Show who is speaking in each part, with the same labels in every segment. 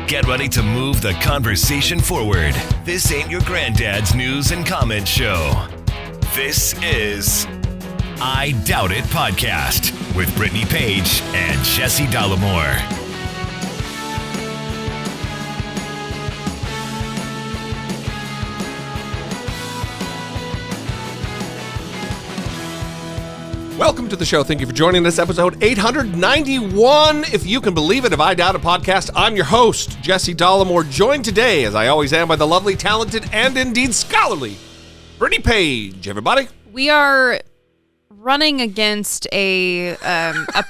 Speaker 1: Get ready to move the conversation forward. This ain't your granddad's news and comment show. This is I Doubt It Podcast with Brittany Page and Jesse Dollemore.
Speaker 2: Welcome to the show. Thank you for joining us. Episode 891, if you can believe it, of I Doubt It Podcast. I'm your host, Jesse Dollemore, joined today, as I always am, by the lovely, talented, and indeed scholarly Brittany Page. Everybody.
Speaker 3: We are running against a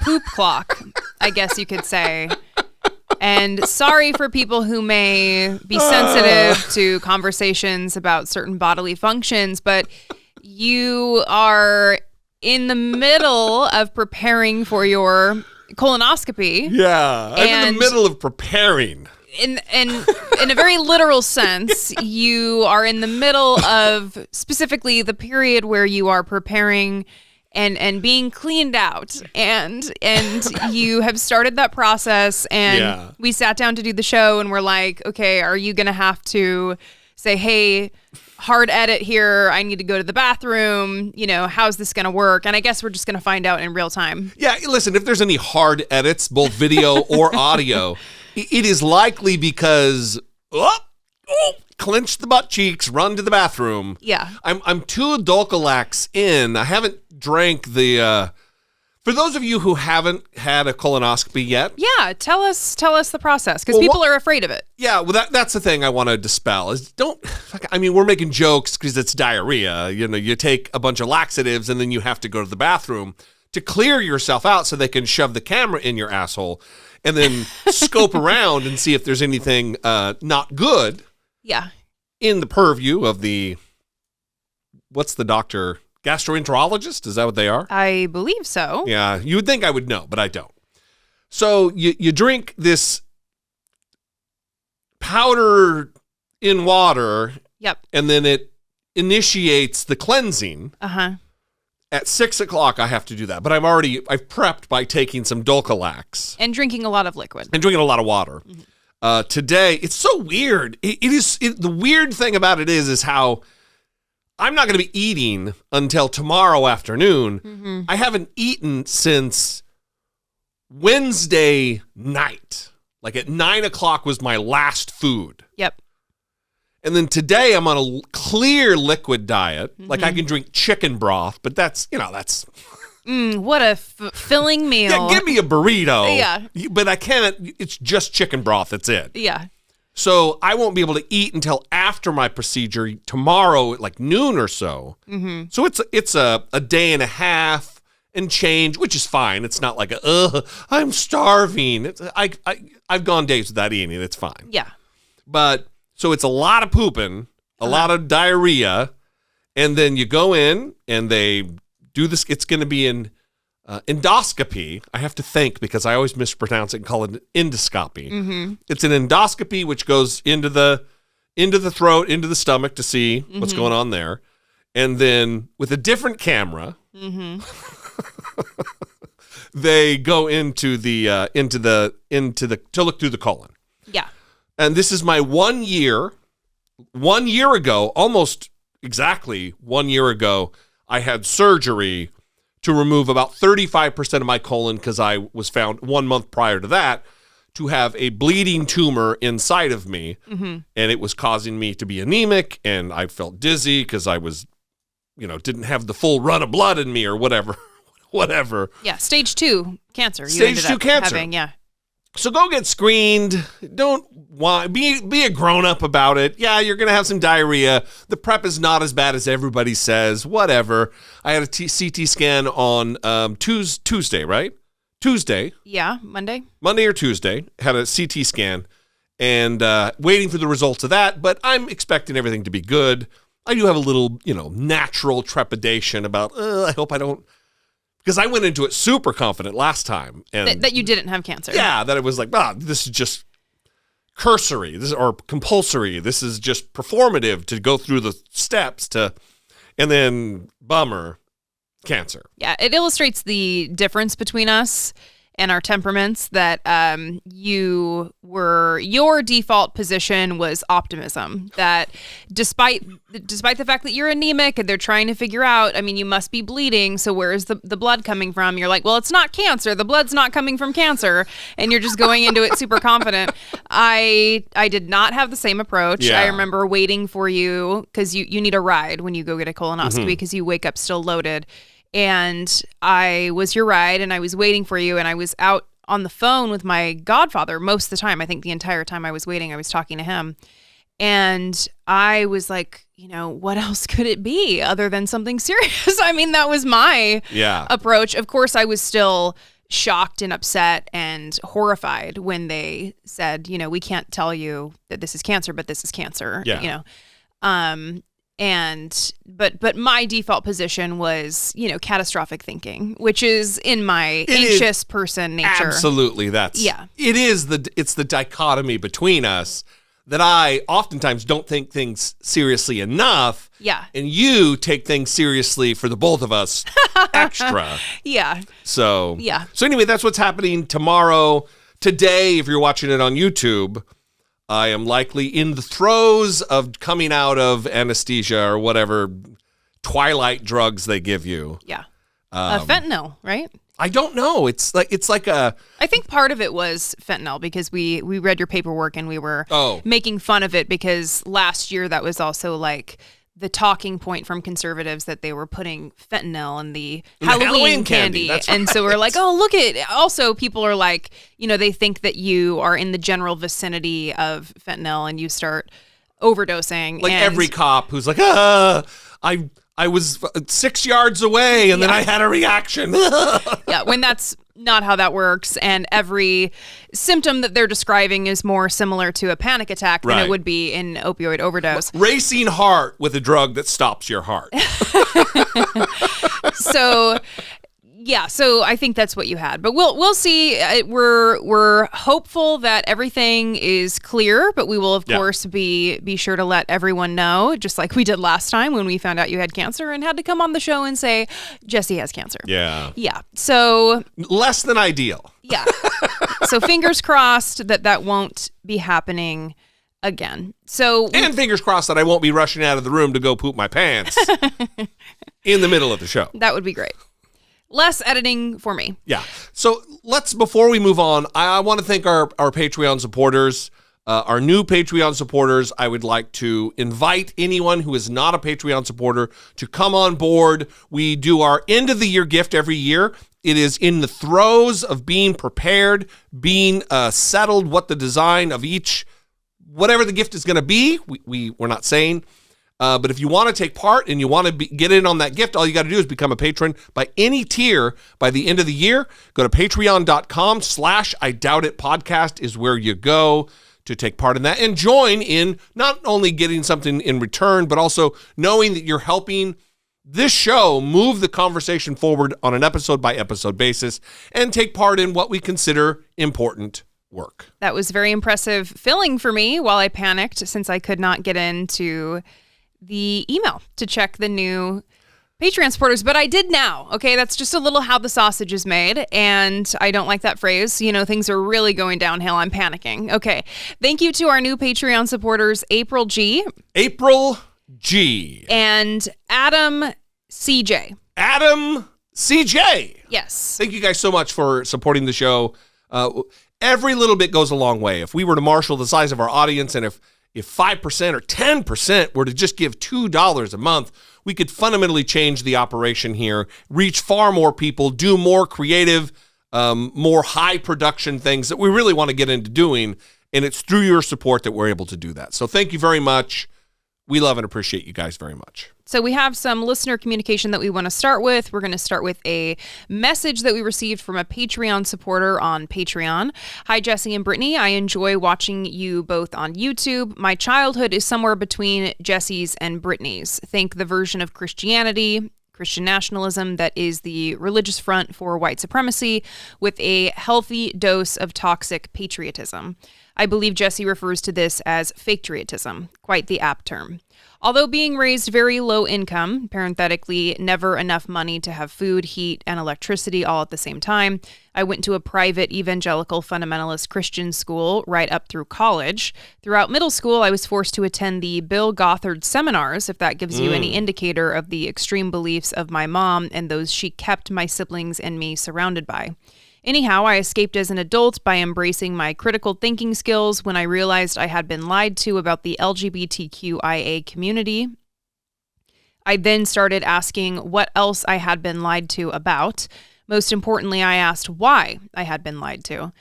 Speaker 3: poop clock, I guess you could say. And sorry for people who may be sensitive to conversations about certain bodily functions, but you are in the middle of preparing for your colonoscopy.
Speaker 2: Yeah, I'm in the middle of preparing.
Speaker 3: In a very literal sense, you are in the middle of specifically the period where you are preparing and being cleaned out, and you have started that process. And we sat down to do the show, and we're like, okay, are you going to have to say, hey, hard edit here, I need to go to the bathroom, how's this going to work? And I guess we're just going to find out in real time. Yeah,
Speaker 2: listen, if there's any hard edits, both video or audio, it is likely because, clench the butt cheeks, run to the bathroom.
Speaker 3: Yeah.
Speaker 2: I'm 2 Dulcolax in. I haven't drank the, for those of you who haven't had a colonoscopy yet.
Speaker 3: Yeah, tell us the process, because people are afraid of it.
Speaker 2: Yeah, well, that's the thing I want to dispel is we're making jokes because it's diarrhea. You take a bunch of laxatives and then you have to go to the bathroom to clear yourself out so they can shove the camera in your asshole and then scope around and see if there's anything not good.
Speaker 3: Yeah.
Speaker 2: In the purview of what's the doctor? Gastroenterologist? Is that what they are?
Speaker 3: I believe so.
Speaker 2: Yeah, you would think I would know, but I don't. So you drink this powder in water.
Speaker 3: Yep.
Speaker 2: And then it initiates the cleansing.
Speaker 3: Uh-huh.
Speaker 2: At 6 o'clock, I have to do that. But I've prepped by taking some Dulcolax.
Speaker 3: And drinking a lot of liquid.
Speaker 2: And drinking a lot of water. Mm-hmm. Today, it's so weird. The weird thing about it is how I'm not going to be eating until tomorrow afternoon. Mm-hmm. I haven't eaten since Wednesday night. Like at 9 o'clock was my last food.
Speaker 3: Yep.
Speaker 2: And then today I'm on a clear liquid diet. Mm-hmm. Like I can drink chicken broth, but that's.
Speaker 3: What a filling meal.
Speaker 2: Yeah, give me a burrito.
Speaker 3: Yeah.
Speaker 2: But I can't. It's just chicken broth. That's it.
Speaker 3: Yeah.
Speaker 2: So I won't be able to eat until after my procedure tomorrow at like noon or so. Mm-hmm. So it's a day and a half and change, which is fine. It's not like I'm starving. I've gone days without eating. It's fine.
Speaker 3: Yeah.
Speaker 2: But so it's a lot of pooping, a lot of diarrhea, and then you go in and they do this. It's going to be an endoscopy. I have to think because I always mispronounce it and call it an endoscopy. Mm-hmm. It's an endoscopy which goes into the throat, into the stomach to see what's going on there, and then with a different camera, they go into the to look through the colon.
Speaker 3: Yeah.
Speaker 2: And this is my 1 year. 1 year ago, almost exactly 1 year ago, I had surgery to remove about 35% of my colon because I was found 1 month prior to that to have a bleeding tumor inside of me. Mm-hmm. And it was causing me to be anemic, and I felt dizzy because I was, didn't have the full run of blood in me or whatever.
Speaker 3: Yeah, stage 2 cancer.
Speaker 2: Stage 2 cancer.
Speaker 3: Having, yeah.
Speaker 2: So go get screened. Don't be a grown-up about it. Yeah, you're going to have some diarrhea. The prep is not as bad as everybody says. Whatever. I had a CT scan on Tuesday, right? Tuesday.
Speaker 3: Yeah, Monday.
Speaker 2: Monday or Tuesday. Had a CT scan and waiting for the results of that. But I'm expecting everything to be good. I do have a little, natural trepidation about, I hope I don't. Because I went into it super confident last time. And
Speaker 3: that you didn't have cancer.
Speaker 2: Yeah, that it was like, this is just cursory, or compulsory. This is just performative to go through the steps and then bummer, cancer.
Speaker 3: Yeah, it illustrates the difference between us and our temperaments that your default position was optimism. That despite the fact that you're anemic and they're trying to figure out, I mean, you must be bleeding, so where is the blood coming from? You're like, well, it's not cancer. The blood's not coming from cancer, and you're just going into it super confident. I did not have the same approach.
Speaker 2: Yeah.
Speaker 3: I remember waiting for you because you need a ride when you go get a colonoscopy because you wake up still loaded. And I was your ride, and I was waiting for you, and I was out on the phone with my godfather most of the time. I think the entire time I was waiting, I was talking to him. And I was like, what else could it be other than something serious? I mean, that was my approach. Of course, I was still shocked and upset and horrified when they said, we can't tell you that this is cancer, but this is cancer.
Speaker 2: Yeah.
Speaker 3: But my default position was, catastrophic thinking, which is in my anxious person nature.
Speaker 2: Absolutely. It's the dichotomy between us that I oftentimes don't take things seriously enough.
Speaker 3: Yeah.
Speaker 2: And you take things seriously for the both of us extra.
Speaker 3: Yeah.
Speaker 2: So anyway, that's what's happening tomorrow. Today, if you're watching it on YouTube, I am likely in the throes of coming out of anesthesia or whatever twilight drugs they give you.
Speaker 3: Yeah. Fentanyl, right?
Speaker 2: I don't know. It's like a...
Speaker 3: I think part of it was fentanyl because we read your paperwork and we were making fun of it because last year that was also like the talking point from conservatives that they were putting fentanyl in the Halloween candy.
Speaker 2: That's
Speaker 3: and
Speaker 2: right.
Speaker 3: so we're like, oh, look at it. Also, people are like, they think that you are in the general vicinity of fentanyl and you start overdosing.
Speaker 2: Like every cop who's like, I was 6 yards away and then I had a reaction.
Speaker 3: Yeah, when that's not how that works. And every symptom that they're describing is more similar to a panic attack than it would be in opioid overdose.
Speaker 2: Racing heart with a drug that stops your heart.
Speaker 3: So I think that's what you had. But we'll see. We're hopeful that everything is clear, but we will of course be sure to let everyone know, just like we did last time when we found out you had cancer and had to come on the show and say Jesse has cancer.
Speaker 2: Yeah.
Speaker 3: Yeah. So
Speaker 2: less than ideal.
Speaker 3: Yeah. So fingers crossed that won't be happening again. And
Speaker 2: fingers crossed that I won't be rushing out of the room to go poop my pants in the middle of the show.
Speaker 3: That would be great. Less editing for me.
Speaker 2: Yeah. So before we move on, I want to thank our Patreon supporters, our new Patreon supporters. I would like to invite anyone who is not a Patreon supporter to come on board. We do our end of the year gift every year. It is in the throes of being prepared, being settled what the design of whatever the gift is going to be. We're not saying. But if you want to take part and you want to get in on that gift, all you got to do is become a patron by any tier by the end of the year. Go to patreon.com/IDoubtItPodcast is where you go to take part in that and join in not only getting something in return, but also knowing that you're helping this show move the conversation forward on an episode by episode basis and take part in what we consider important work.
Speaker 3: That was very impressive filling for me while I panicked since I could not get into the email to check the new Patreon supporters, but I did now. Okay, that's just a little how the sausage is made, and I don't like that phrase. Things are really going downhill. I'm panicking. Okay, thank you to our new Patreon supporters, April G. And Adam CJ.
Speaker 2: Adam CJ.
Speaker 3: Yes.
Speaker 2: Thank you guys so much for supporting the show. Every little bit goes a long way. If we were to marshal the size of our audience and if 5% or 10% were to just give $2 a month, we could fundamentally change the operation here, reach far more people, do more creative, more high production things that we really want to get into doing. And it's through your support that we're able to do that. So thank you very much. We love and appreciate you guys very much.
Speaker 3: So we have some listener communication that we want to start with. We're going to start with a message that we received from a Patreon supporter on Patreon. Hi, Jesse and Brittany. I enjoy watching you both on YouTube. My childhood is somewhere between Jesse's and Brittany's. Think the version of Christianity, Christian nationalism that is the religious front for white supremacy with a healthy dose of toxic patriotism. I believe Jesse refers to this as patriotism, quite the apt term. Although being raised very low income, parenthetically, never enough money to have food, heat, and electricity all at the same time, I went to a private evangelical fundamentalist Christian school right up through college. Throughout middle school, I was forced to attend the Bill Gothard seminars, if that gives you any indicator of the extreme beliefs of my mom and those she kept my siblings and me surrounded by. Anyhow, I escaped as an adult by embracing my critical thinking skills when I realized I had been lied to about the LGBTQIA community. I then started asking what else I had been lied to about. Most importantly, I asked why I had been lied to.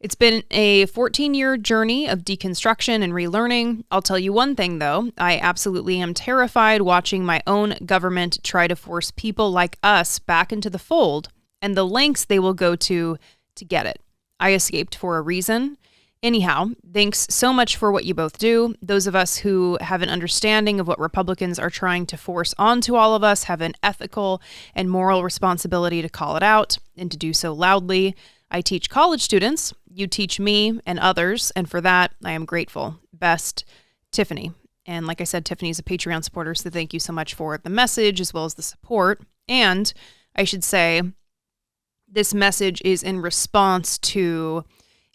Speaker 3: It's been a 14-year journey of deconstruction and relearning. I'll tell you one thing, though. I absolutely am terrified watching my own government try to force people like us back into the fold and the lengths they will go to get it. I escaped for a reason. Anyhow, thanks so much for what you both do. Those of us who have an understanding of what Republicans are trying to force onto all of us have an ethical and moral responsibility to call it out and to do so loudly. I teach college students. You teach me and others, and for that, I am grateful. Best, Tiffany. And like I said, Tiffany's a Patreon supporter, so thank you so much for the message as well as the support. And I should say, this message is in response to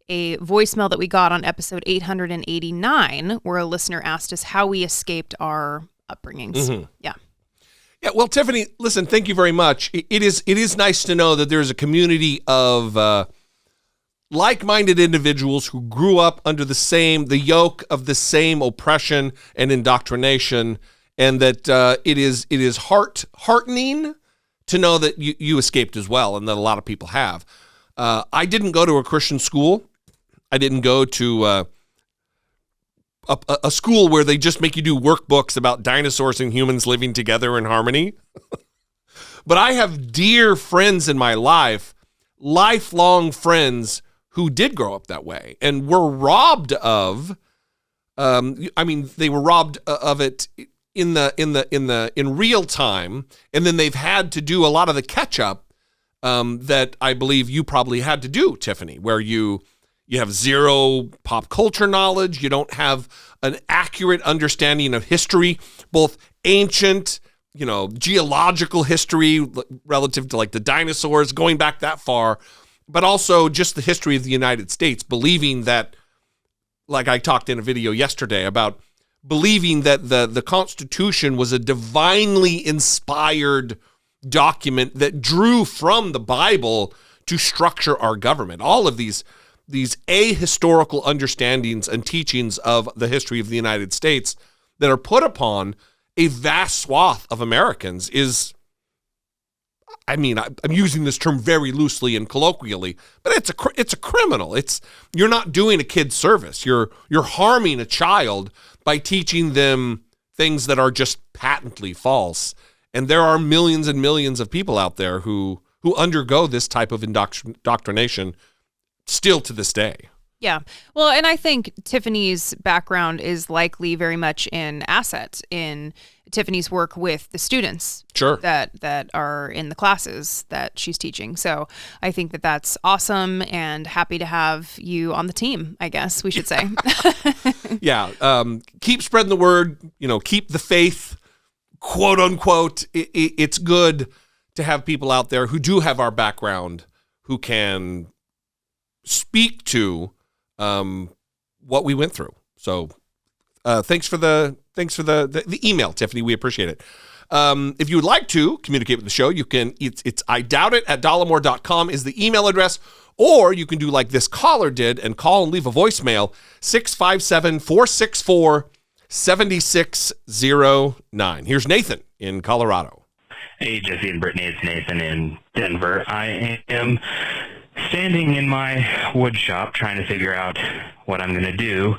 Speaker 3: a voicemail that we got on episode 889, where a listener asked us how we escaped our upbringings.
Speaker 2: Mm-hmm.
Speaker 3: Yeah.
Speaker 2: Yeah, well, Tiffany, listen, thank you very much. It is nice to know that there's a community of like-minded individuals who grew up under the yoke of the same oppression and indoctrination, and that it is heartening to know that you escaped as well, and that a lot of people have. I didn't go to a Christian school. I didn't go to a school where they just make you do workbooks about dinosaurs and humans living together in harmony. But I have dear friends in my life, lifelong friends who did grow up that way and were robbed of. They were robbed of it in real time, and then they've had to do a lot of the catch up that I believe you probably had to do, Tiffany, where you have zero pop culture knowledge, you don't have an accurate understanding of history, both ancient, geological history relative to like the dinosaurs going back that far, but also just the history of the United States, believing that, like I talked in a video yesterday about believing that the Constitution was a divinely inspired document that drew from the Bible to structure our government. All of these ahistorical understandings and teachings of the history of the United States that are put upon a vast swath of Americans is, I'm using this term very loosely and colloquially, but it's a criminal. You're not doing a kid service. You're harming a child by teaching them things that are just patently false. And there are millions and millions of people out there who undergo this type of indoctrination still to this day.
Speaker 3: Yeah. Well, and I think Tiffany's background is likely very much an asset in Tiffany's work with the students that are in the classes that she's teaching. So I think that that's awesome and happy to have you on the team, I guess we should say.
Speaker 2: Yeah. Keep spreading the word, keep the faith, quote unquote. It's good to have people out there who do have our background, who can speak to what we went through. So thanks for the email, Tiffany. We appreciate it. If you would like to communicate with the show, you can. It's I doubt it at Dollemore.com is the email address, or you can do like this caller did and call and leave a voicemail 657-464-7609. Here's Nathan in Colorado.
Speaker 4: Hey, Jesse and Brittany, it's Nathan in Denver. I am standing in my wood shop trying to figure out what I'm going to do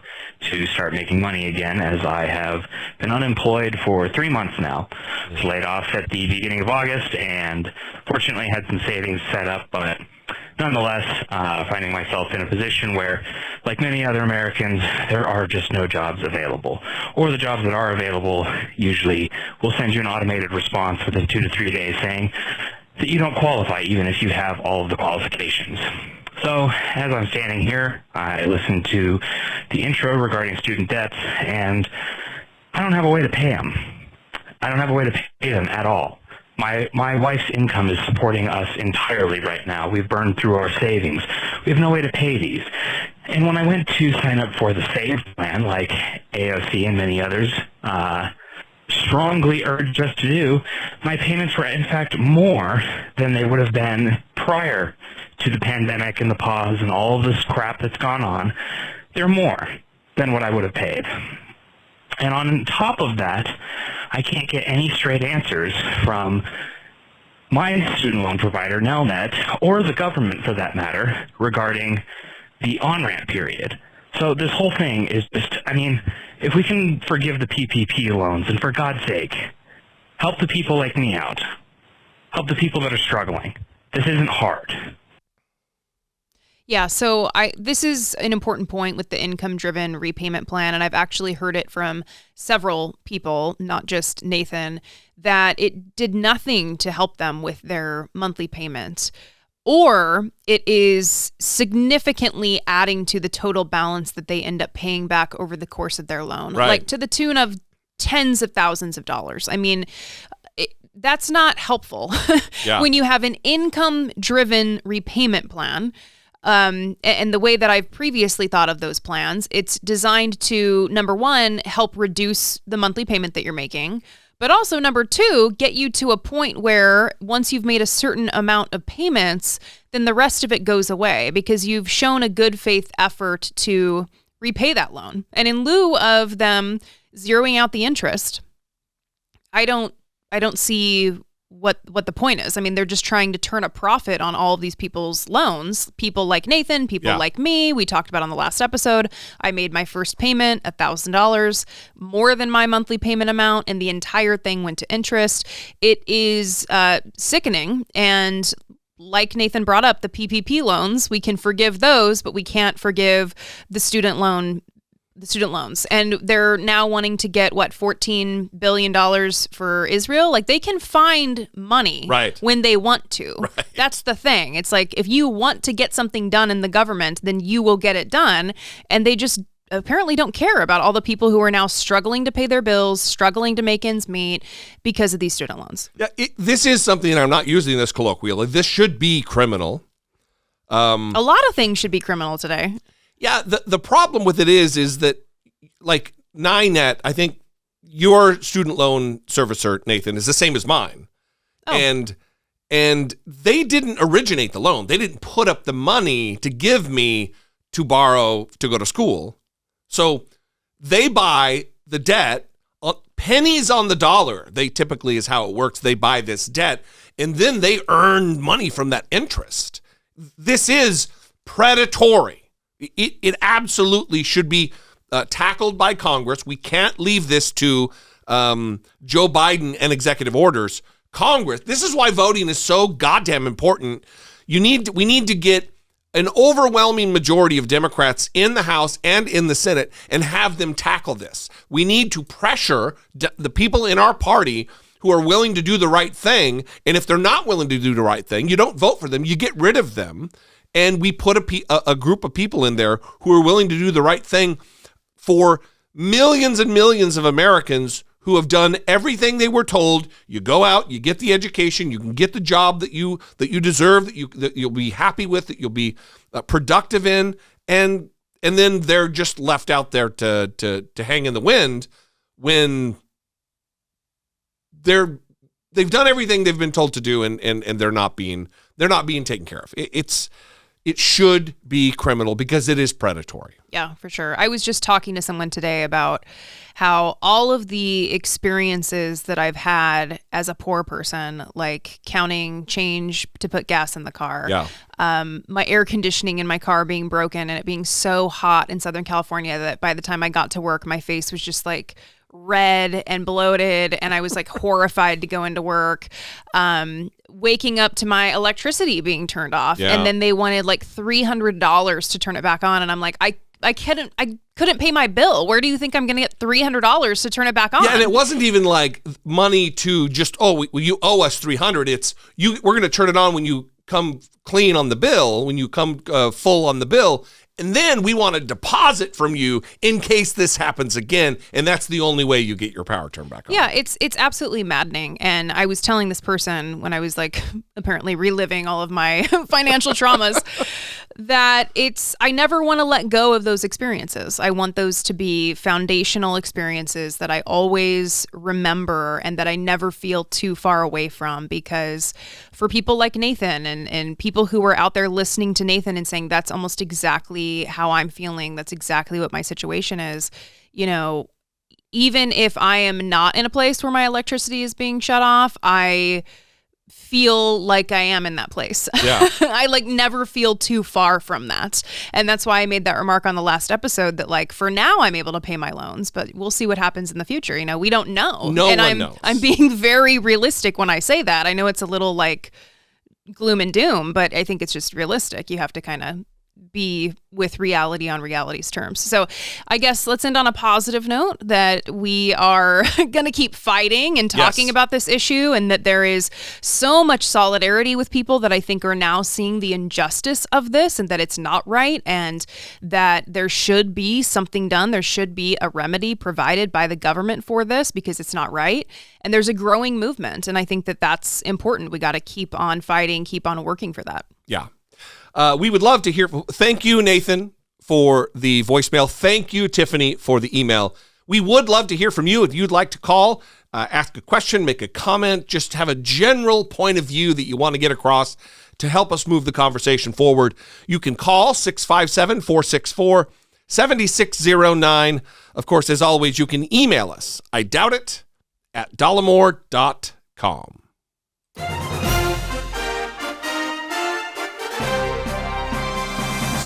Speaker 4: to start making money again, as I have been unemployed for 3 months now. I was laid off at the beginning of August and fortunately had some savings set up, but nonetheless, finding myself in a position where, like many other Americans, there are just no jobs available. Or the jobs that are available usually will send you an automated response within 2 to 3 days saying that you don't qualify even if you have all of the qualifications. So as I'm standing here, I listened to the intro regarding student debts, and I don't have a way to pay them. I don't have a way to pay them at all. My wife's income is supporting us entirely right now. We've burned through our savings. We have no way to pay these. And when I went to sign up for the SAVE plan, like AOC and many others strongly urged us to do, my payments were in fact more than they would have been prior to the pandemic and the pause and all of this crap that's gone on. They're more than what I would have paid. And on top of that, I can't get any straight answers from my student loan provider, Nelnet, or the government for that matter, regarding the on-ramp period. So this whole thing is just, I mean, if we can forgive the PPP loans, and for God's sake, help the people like me out. Help the people that are struggling. This isn't hard.
Speaker 3: Yeah, so this is an important point with the income-driven repayment plan, and I've actually heard it from several people, not just Nathan, that it did nothing to help them with their monthly payment, or it is significantly adding to the total balance that they end up paying back over the course of their loan,
Speaker 2: Right.
Speaker 3: like to the tune of tens of thousands of dollars. I mean, that's not helpful.
Speaker 2: Yeah.
Speaker 3: When you have an income-driven repayment plan. And the way that I've previously thought of those plans, it's designed to, number one, help reduce the monthly payment that you're making, but also, number two, get you to a point where once you've made a certain amount of payments, then the rest of it goes away because you've shown a good faith effort to repay that loan. And in lieu of them zeroing out the interest, I don't see what the point is. I mean, they're just trying to turn a profit on all of these people's loans. People like Nathan, people like me. We talked about on the last episode. I made my first payment, $1,000, more than my monthly payment amount, and the entire thing went to interest. It is sickening. And like Nathan brought up, the PPP loans, we can forgive those, but we can't forgive the student loans. And they're now wanting to get, $14 billion for Israel? Like, they can find money when they want to. Right. That's the thing. It's like, if you want to get something done in the government, then you will get it done. And they just apparently don't care about all the people who are now struggling to pay their bills, struggling to make ends meet because of these student loans. Yeah,
Speaker 2: this is something, and I'm not using this colloquially, this should be criminal.
Speaker 3: A lot of things should be criminal today.
Speaker 2: Yeah, the problem with it is that, like, NINET, I think your student loan servicer, Nathan, is the same as mine. Oh. And they didn't originate the loan. They didn't put up the money to give me to borrow to go to school. So they buy the debt, pennies on the dollar. They typically is how it works. They buy this debt, and then they earn money from that interest. This is predatory. It absolutely should be tackled by Congress. We can't leave this to Joe Biden and executive orders. Congress, this is why voting is so goddamn important. We need to get an overwhelming majority of Democrats in the House and in the Senate and have them tackle this. We need to pressure the people in our party who are willing to do the right thing. And if they're not willing to do the right thing, you don't vote for them. You get rid of them. And we put a group of people in there who are willing to do the right thing for millions and millions of Americans who have done everything they were told. You go out, you get the education, you can get the job that you deserve, that you'll be happy with, that you'll be productive in, and then they're just left out there to hang in the wind when they've done everything they've been told to do, and they're not being taken care of. It should be criminal because it is predatory.
Speaker 3: Yeah, for sure. I was just talking to someone today about how all of the experiences that I've had as a poor person, like counting change to put gas in the car, my air conditioning in my car being broken and it being so hot in Southern California that by the time I got to work, my face was just like red and bloated, and I was like horrified to go into work. Waking up to my electricity being turned off, and then they wanted like $300 to turn it back on, and I'm like, I couldn't pay my bill. Where do you think I'm going to get $300 to turn it back on?
Speaker 2: Yeah, and it wasn't even like money to just, you owe us $300. It's we're going to turn it on when you come clean on the bill, when you come full on the bill, and then we want a deposit from you in case this happens again. And that's the only way you get your power turned back on.
Speaker 3: Yeah, it's absolutely maddening. And I was telling this person when I was like apparently reliving all of my financial traumas that I never want to let go of those experiences. I want those to be foundational experiences that I always remember and that I never feel too far away from, because for people like Nathan and people who are out there listening to Nathan and saying, that's almost exactly how I'm feeling, that's exactly what my situation is, you know, even if I am not in a place where my electricity is being shut off, I feel like I am in that place.
Speaker 2: Yeah.
Speaker 3: I like never feel too far from that. And that's why I made that remark on the last episode that like for now I'm able to pay my loans, but we'll see what happens in the future. You know, we don't know.
Speaker 2: No one knows.
Speaker 3: I'm being very realistic when I say that. I know it's a little like gloom and doom, but I think it's just realistic. You have to kind of be with reality on reality's terms. So I guess let's end on a positive note that we are going to keep fighting and talking about this issue, and that there is so much solidarity with people that I think are now seeing the injustice of this and that it's not right, and that there should be something done. There should be a remedy provided by the government for this because it's not right. And there's a growing movement. And I think that that's important. We got to keep on fighting, keep on working for that.
Speaker 2: Yeah. We would love to hear. Thank you, Nathan, for the voicemail. Thank you, Tiffany, for the email. We would love to hear from you if you'd like to call, ask a question, make a comment, just have a general point of view that you want to get across to help us move the conversation forward. You can call 657-464-7609. Of course, as always, you can email us. I doubt it at Dollemore.com.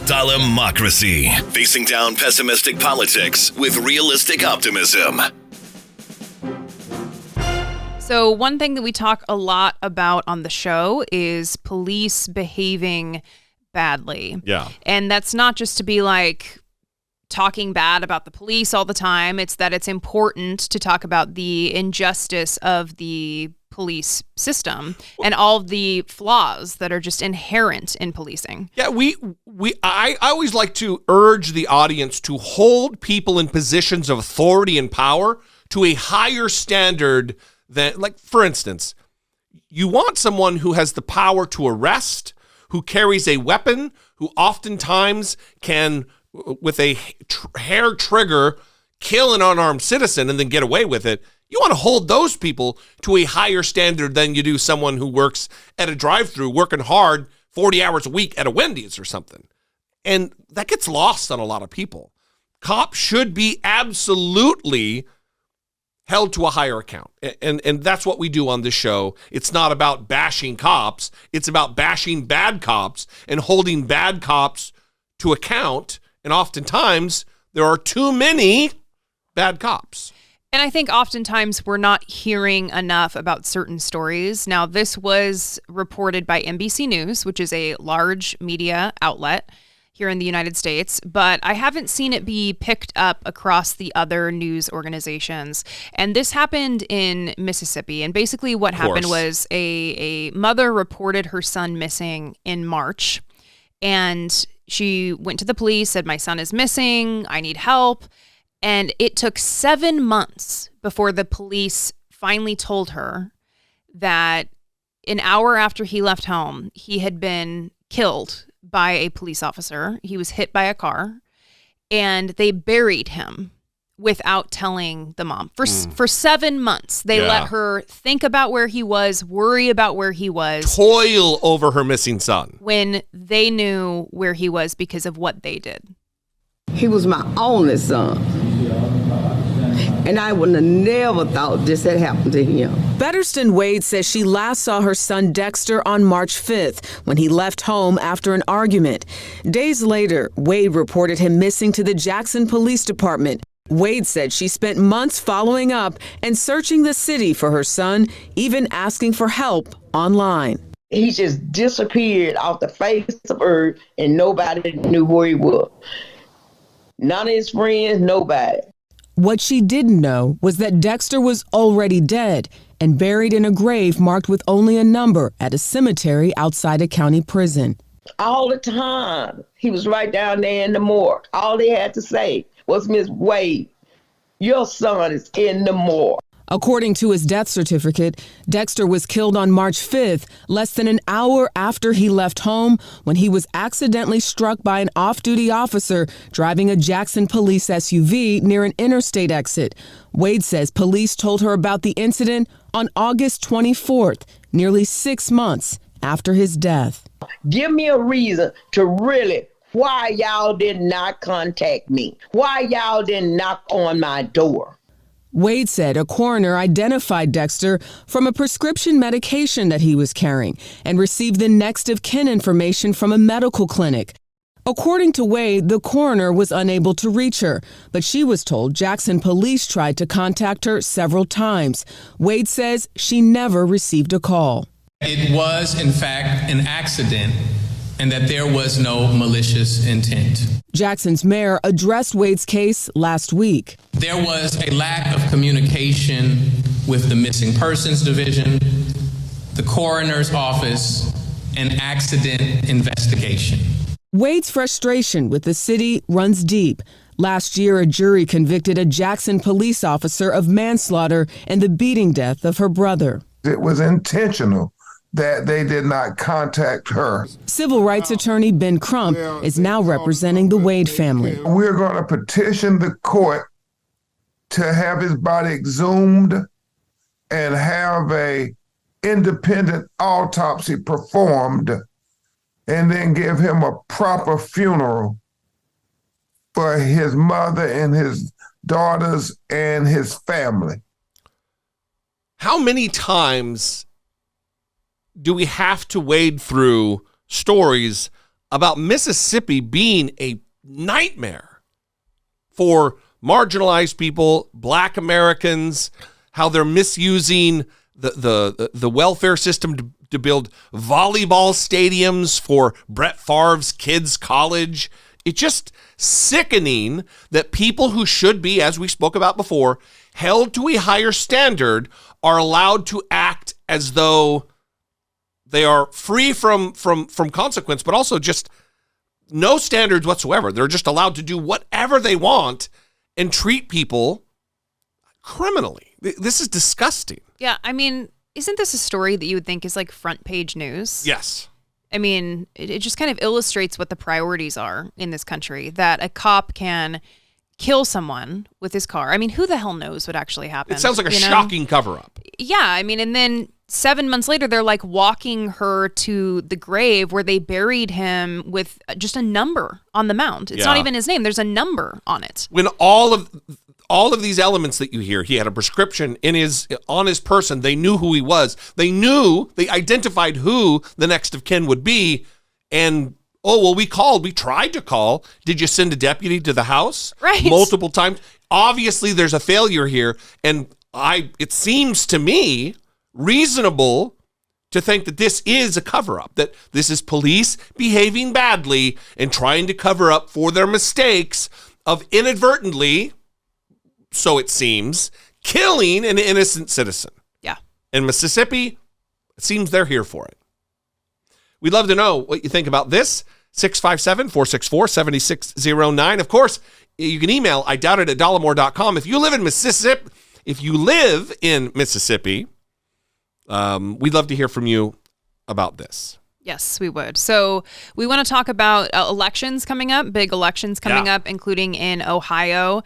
Speaker 1: Dollemocracy, facing down pessimistic politics with realistic optimism.
Speaker 3: So one thing that we talk a lot about on the show is police behaving badly.
Speaker 2: Yeah.
Speaker 3: And that's not just to be like talking bad about the police all the time. It's that it's important to talk about the injustice of the police system and all of the flaws that are just inherent in policing.
Speaker 2: Yeah, I always like to urge the audience to hold people in positions of authority and power to a higher standard than, like, for instance, you want someone who has the power to arrest, who carries a weapon, who oftentimes can, with a hair trigger, kill an unarmed citizen and then get away with it. You want to hold those people to a higher standard than you do someone who works at a drive-thru, working hard 40 hours a week at a Wendy's or something. And that gets lost on a lot of people. Cops should be absolutely held to a higher account. And that's what we do on this show. It's not about bashing cops. It's about bashing bad cops and holding bad cops to account. And oftentimes, there are too many bad cops.
Speaker 3: And I think oftentimes we're not hearing enough about certain stories. Now, this was reported by NBC News, which is a large media outlet here in the United States, but I haven't seen it be picked up across the other news organizations. And this happened in Mississippi. And basically what happened was a mother reported her son missing in March. And she went to the police, said, "My son is missing. I need help." And it took 7 months before the police finally told her that an hour after he left home, he had been killed by a police officer. He was hit by a car, and they buried him without telling the mom. For 7 months, they let her think about where he was, worry about where he was.
Speaker 2: Toil over her missing son.
Speaker 3: When they knew where he was because of what they did.
Speaker 5: He was my only son. And I would have never thought this had happened to him.
Speaker 6: Betterston Wade says she last saw her son Dexter on March 5th when he left home after an argument. Days later, Wade reported him missing to the Jackson Police Department. Wade said she spent months following up and searching the city for her son, even asking for help online.
Speaker 5: He just disappeared off the face of earth and nobody knew where he was. None of his friends, nobody.
Speaker 6: What she didn't know was that Dexter was already dead and buried in a grave marked with only a number at a cemetery outside a county prison.
Speaker 5: All the time. He was right down there in the morgue. All they had to say was, Miss Wade, your son is in the morgue.
Speaker 6: According to his death certificate, Dexter was killed on March 5th, less than an hour after he left home when he was accidentally struck by an off-duty officer driving a Jackson police SUV near an interstate exit. Wade says police told her about the incident on August 24th, nearly 6 months after his death.
Speaker 5: Give me a reason to really why y'all did not contact me, why y'all didn't knock on my door.
Speaker 6: Wade said a coroner identified Dexter from a prescription medication that he was carrying and received the next of kin information from a medical clinic. According to Wade, the coroner was unable to reach her, but she was told Jackson police tried to contact her several times. Wade says she never received a call.
Speaker 7: It was, in fact, an accident, and that there was no malicious intent.
Speaker 6: Jackson's mayor addressed Wade's case last week.
Speaker 7: There was a lack of communication with the Missing Persons Division, the coroner's office, and accident investigation.
Speaker 6: Wade's frustration with the city runs deep. Last year, a jury convicted a Jackson police officer of manslaughter and the beating death of her brother.
Speaker 8: It was intentional that they did not contact her.
Speaker 6: Civil rights attorney Ben Crump is now representing the Wade family.
Speaker 8: We're going to petition the court to have his body exhumed and have a independent autopsy performed and then give him a proper funeral for his mother and his daughters and his family.
Speaker 2: How many times do we have to wade through stories about Mississippi being a nightmare for marginalized people, Black Americans, how they're misusing the welfare system to build volleyball stadiums for Brett Favre's kids' college? It's just sickening that people who should be, as we spoke about before, held to a higher standard are allowed to act as though they are free from consequence, but also just no standards whatsoever. They're just allowed to do whatever they want and treat people criminally. This is disgusting.
Speaker 3: Yeah, I mean, isn't this a story that you would think is like front page news?
Speaker 2: Yes.
Speaker 3: I mean, it just kind of illustrates what the priorities are in this country, that a cop can kill someone with his car. I mean, who the hell knows what actually happened?
Speaker 2: It sounds like a shocking cover-up.
Speaker 3: Yeah, I mean, and then 7 months later, they're like walking her to the grave where they buried him with just a number on the mound. It's not even his name. There's a number on it.
Speaker 2: When all of these elements that you hear, he had a prescription on his person. They knew who he was. They identified who the next of kin would be. And, we tried to call. Did you send a deputy to the house?
Speaker 3: Right.
Speaker 2: Multiple times. Obviously, there's a failure here. And it seems to me reasonable to think that this is a cover-up, that this is police behaving badly and trying to cover up for their mistakes of inadvertently, so it seems, killing an innocent citizen.
Speaker 3: Yeah.
Speaker 2: In Mississippi, it seems they're here for it. We'd love to know what you think about this. 657-464-7609. Of course, you can email idoubtit@dollemore.com. If you live in Mississippi, we'd love to hear from you about this.
Speaker 3: Yes, we would. So we want to talk about elections coming up, big elections coming up, including in Ohio.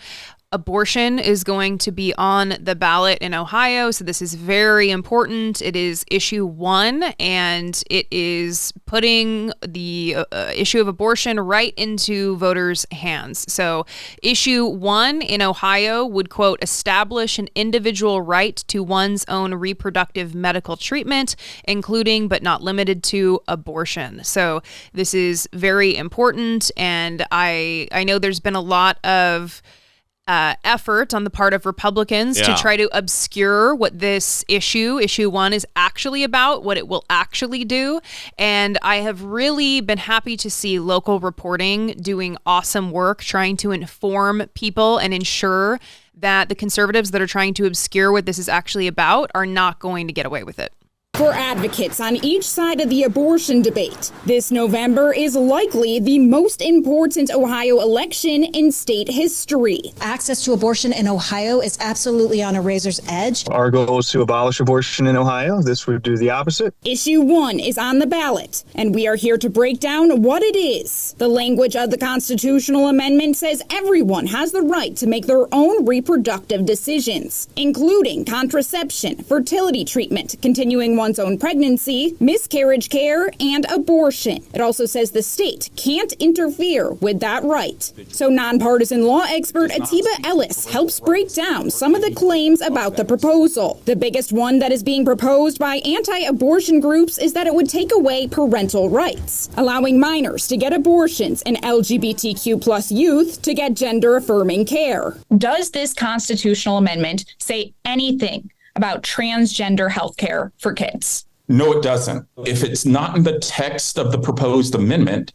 Speaker 3: Abortion is going to be on the ballot in Ohio, so this is very important. It is issue 1, and it is putting the issue of abortion right into voters' hands. So issue 1 in Ohio would, quote, establish an individual right to one's own reproductive medical treatment, including but not limited to abortion. So this is very important, and I know there's been a lot of effort on the part of Republicans to try to obscure what this issue 1 is actually about, what it will actually do. And I have really been happy to see local reporting doing awesome work trying to inform people and ensure that the conservatives that are trying to obscure what this is actually about are not going to get away with it.
Speaker 9: For advocates on each side of the abortion debate, this November is likely the most important Ohio election in state history.
Speaker 10: Access to abortion in Ohio is absolutely on a razor's edge.
Speaker 11: Our goal is to abolish abortion in Ohio. This would do the opposite.
Speaker 9: Issue 1 is on the ballot, and we are here to break down what it is. The language of the constitutional amendment says everyone has the right to make their own reproductive decisions, including contraception, fertility treatment, continuing one's own pregnancy, miscarriage care, and abortion. It also says the state can't interfere with that right. So nonpartisan law expert Atiba Ellis helps break down some of the claims about the proposal. The biggest one that is being proposed by anti-abortion groups is that it would take away parental rights, allowing minors to get abortions and LGBTQ plus youth to get gender-affirming care.
Speaker 12: Does this constitutional amendment say anything about transgender healthcare for kids?
Speaker 13: No, it doesn't. If it's not in the text of the proposed amendment,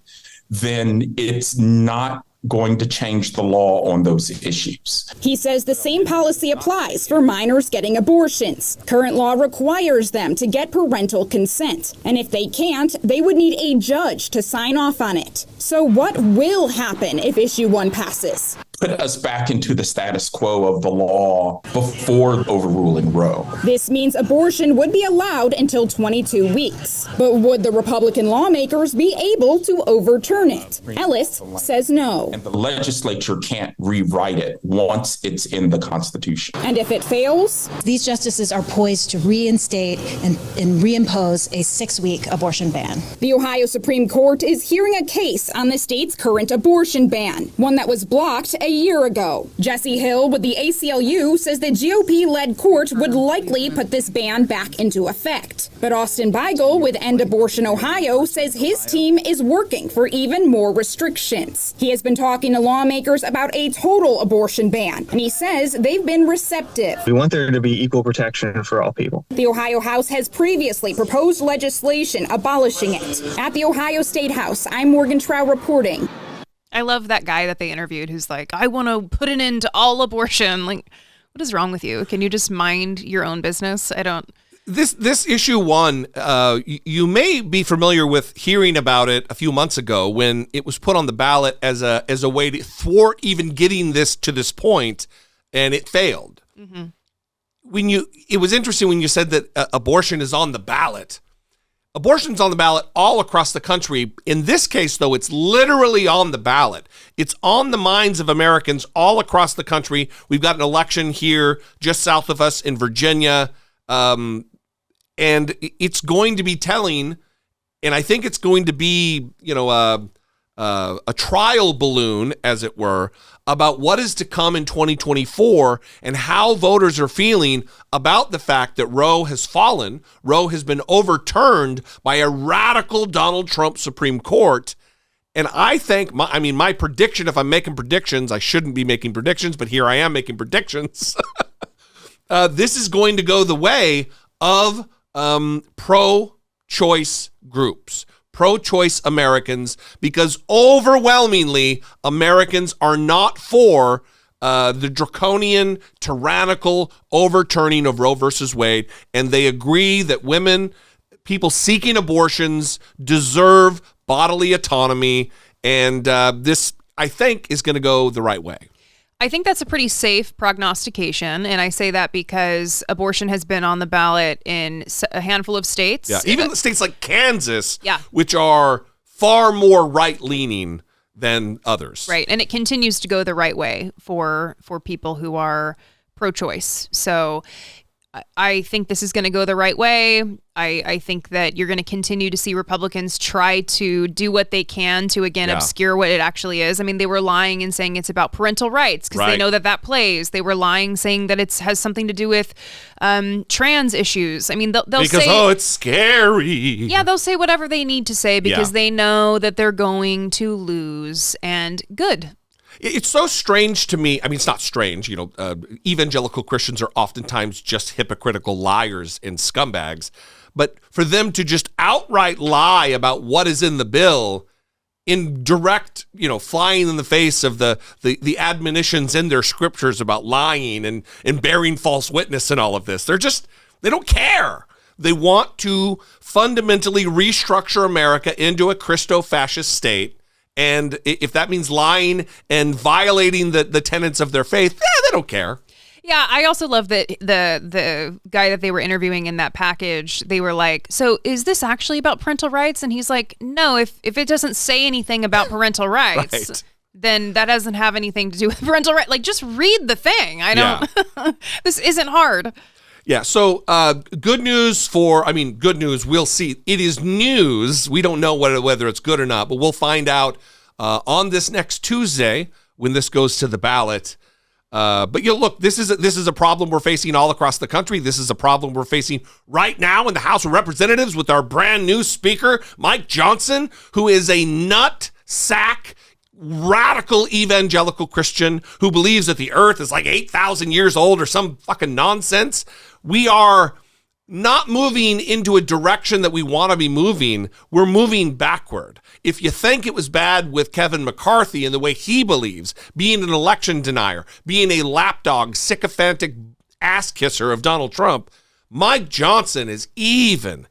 Speaker 13: then it's not going to change the law on those issues.
Speaker 9: He says the same policy applies for minors getting abortions. Current law requires them to get parental consent, and if they can't, they would need a judge to sign off on it. So what will happen if issue 1 passes?
Speaker 13: Put us back into the status quo of the law before overruling Roe.
Speaker 9: This means abortion would be allowed until 22 weeks. But would the Republican lawmakers be able to overturn it? Ellis says no.
Speaker 13: And the legislature can't rewrite it once it's in the Constitution.
Speaker 9: And if it fails?
Speaker 10: These justices are poised to reinstate and reimpose a 6-week abortion ban.
Speaker 9: The Ohio Supreme Court is hearing a case on the state's current abortion ban, one that was blocked a year ago. Jesse Hill with the ACLU says the GOP-led court would likely put this ban back into effect. But Austin Beigel with End Abortion Ohio says his team is working for even more restrictions. He has been talking to lawmakers about a total abortion ban, and he says they've been receptive.
Speaker 11: We want there to be equal protection for all people.
Speaker 9: The Ohio House has previously proposed legislation abolishing it. At the Ohio State House, I'm Morgan Trow reporting.
Speaker 3: I love that guy that they interviewed who's like, I want to put an end to all abortion. Like, what is wrong with you? Can you just mind your own business? I don't.
Speaker 2: This issue 1, you may be familiar with hearing about it a few months ago when it was put on the ballot as a way to thwart even getting this to this point, and it failed. Mm-hmm. It was interesting when you said that abortion is on the ballot. Abortion's on the ballot all across the country. In this case, though, it's literally on the ballot. It's on the minds of Americans all across the country. We've got an election here just south of us in Virginia, and it's going to be telling, and I think it's going to be, a trial balloon, as it were, about what is to come in 2024 and how voters are feeling about the fact that Roe has fallen. Roe has been overturned by a radical Donald Trump Supreme Court. And I think, my prediction, if I'm making predictions, I shouldn't be making predictions, but here I am making predictions. This is going to go the way of pro-choice groups, pro-choice Americans, because overwhelmingly Americans are not for the draconian, tyrannical overturning of Roe versus Wade, and they agree that women, people seeking abortions, deserve bodily autonomy, and this, I think, is going to go the right way.
Speaker 3: I think that's a pretty safe prognostication, and I say that because abortion has been on the ballot in a handful of states.
Speaker 2: Yeah, even states like Kansas,
Speaker 3: yeah,
Speaker 2: which are far more right-leaning than others.
Speaker 3: Right, and it continues to go the right way for people who are pro-choice. So I think this is going to go the right way. I think that you're going to continue to see Republicans try to do what they can to, again, obscure what it actually is. I mean, they were lying and saying it's about parental rights because they know that plays. They were lying saying that it has something to do with trans issues. I mean, they'll say...
Speaker 2: Because, it's scary.
Speaker 3: Yeah, they'll say whatever they need to say because they know that they're going to lose. And good.
Speaker 2: It's so strange to me. I mean, it's not strange. Evangelical Christians are oftentimes just hypocritical liars and scumbags. But for them to just outright lie about what is in the bill in direct, flying in the face of the admonitions in their scriptures about lying and bearing false witness and all of this. They don't care. They want to fundamentally restructure America into a Christo-fascist state. And if that means lying and violating the tenets of their faith, they don't care.
Speaker 3: Yeah, I also love that the guy that they were interviewing in that package, they were like, so is this actually about parental rights? And he's like, no, if it doesn't say anything about parental rights,
Speaker 2: Right.
Speaker 3: then that doesn't have anything to do with parental rights. Like, just read the thing. This isn't hard.
Speaker 2: Yeah, so good news, we'll see. It is news. We don't know whether it's good or not, but we'll find out on this next Tuesday when this goes to the ballot. But look, this is a problem we're facing all across the country. This is a problem we're facing right now in the House of Representatives with our brand new Speaker, Mike Johnson, who is a nut sack radical evangelical Christian who believes that the earth is like 8,000 years old or some fucking nonsense. We are not moving into a direction that we want to be moving. We're moving backward. If you think it was bad with Kevin McCarthy and the way he believes, being an election denier, being a lapdog, sycophantic ass kisser of Donald Trump, Mike Johnson is even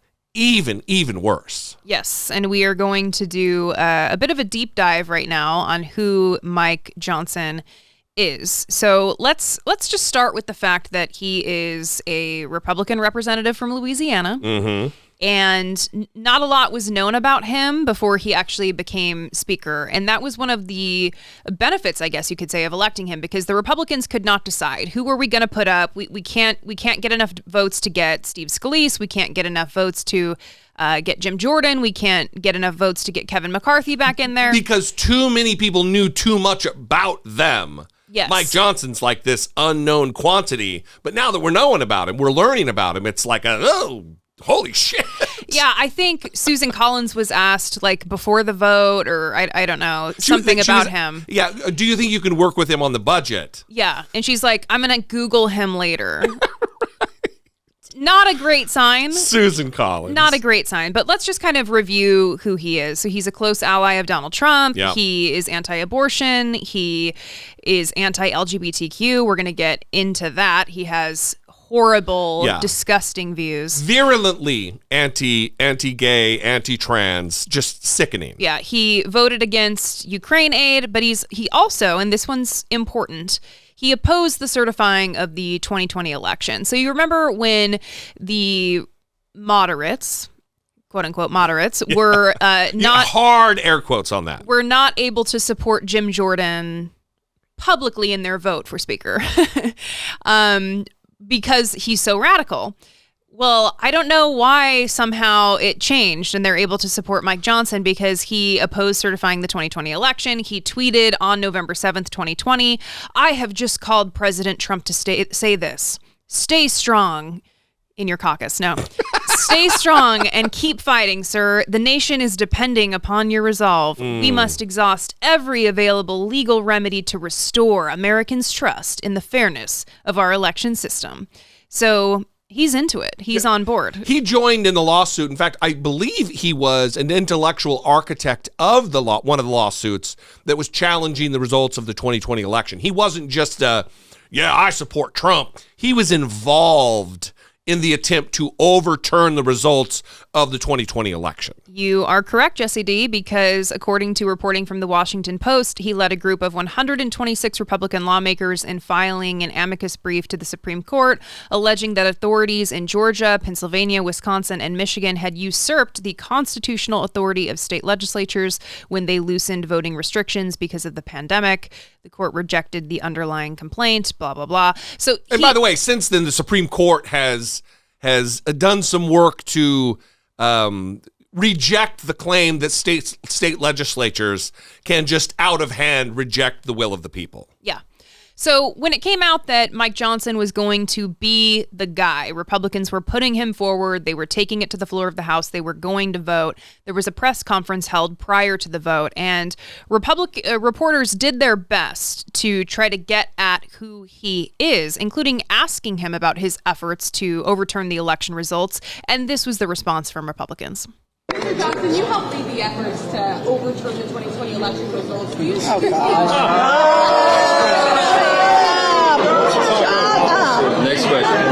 Speaker 2: worse.
Speaker 3: Yes, and we are going to do a bit of a deep dive right now on who Mike Johnson is. So let's just start with the fact that he is a Republican representative from Louisiana.
Speaker 2: Mm-hmm.
Speaker 3: And not a lot was known about him before he actually became speaker. And that was one of the benefits, I guess you could say, of electing him, because the Republicans could not decide who were we going to put up. We can't get enough votes to get Steve Scalise. We can't get enough votes to get Jim Jordan. We can't get enough votes to get Kevin McCarthy back in there.
Speaker 2: Because too many people knew too much about them.
Speaker 3: Yes.
Speaker 2: Mike Johnson's like this unknown quantity. But now that we're knowing about him, we're learning about him, it's like holy shit.
Speaker 3: Yeah, I think Susan Collins was asked like before the vote, or I don't know, something about him.
Speaker 2: Yeah. Do you think you can work with him on the budget?
Speaker 3: Yeah. And she's like, I'm going to Google him later. Not a great sign.
Speaker 2: Susan Collins.
Speaker 3: Not a great sign. But let's just kind of review who he is. So he's a close ally of Donald Trump.
Speaker 2: Yep.
Speaker 3: He is anti-abortion. He is anti-LGBTQ. We're going to get into that. He has horrible, disgusting views.
Speaker 2: Virulently anti-gay, anti-trans, just sickening.
Speaker 3: Yeah, he voted against Ukraine aid, but he also, and this one's important, he opposed the certifying of the 2020 election. So you remember when the moderates, quote unquote moderates, were not
Speaker 2: hard air quotes on that.
Speaker 3: Were not able to support Jim Jordan publicly in their vote for speaker. Because he's so radical. Well, I don't know why somehow it changed and they're able to support Mike Johnson because he opposed certifying the 2020 election. He tweeted on November 7th, 2020, I have just called President Trump to say this. Stay strong in your caucus. No. Stay strong and keep fighting, sir. The nation is depending upon your resolve. We must exhaust every available legal remedy to restore Americans' trust in the fairness of our election system. So he's into it. He's on board.
Speaker 2: He joined in the lawsuit. In fact, I believe he was an intellectual architect of one of the lawsuits that was challenging the results of the 2020 election. He wasn't just I support Trump. He was involved in the attempt to overturn the results of the 2020 election.
Speaker 3: You are correct, Jesse D., because according to reporting from the Washington Post, he led a group of 126 Republican lawmakers in filing an amicus brief to the Supreme Court, alleging that authorities in Georgia, Pennsylvania, Wisconsin, and Michigan had usurped the constitutional authority of state legislatures when they loosened voting restrictions because of the pandemic. The court rejected the underlying complaint, blah, blah, blah.
Speaker 2: And by the way, since then, the Supreme Court has done some work to reject the claim that state legislatures can just out of hand reject the will of the people.
Speaker 3: Yeah. So when it came out that Mike Johnson was going to be the guy, Republicans were putting him forward. They were taking it to the floor of the House. They were going to vote. There was a press conference held prior to the vote, and reporters did their best to try to get at who he is, including asking him about his efforts to overturn the election results. And this was the response from Republicans.
Speaker 14: Mr. Johnson, you helped lead the efforts to overturn the 2020 election results. Will you
Speaker 15: Next question.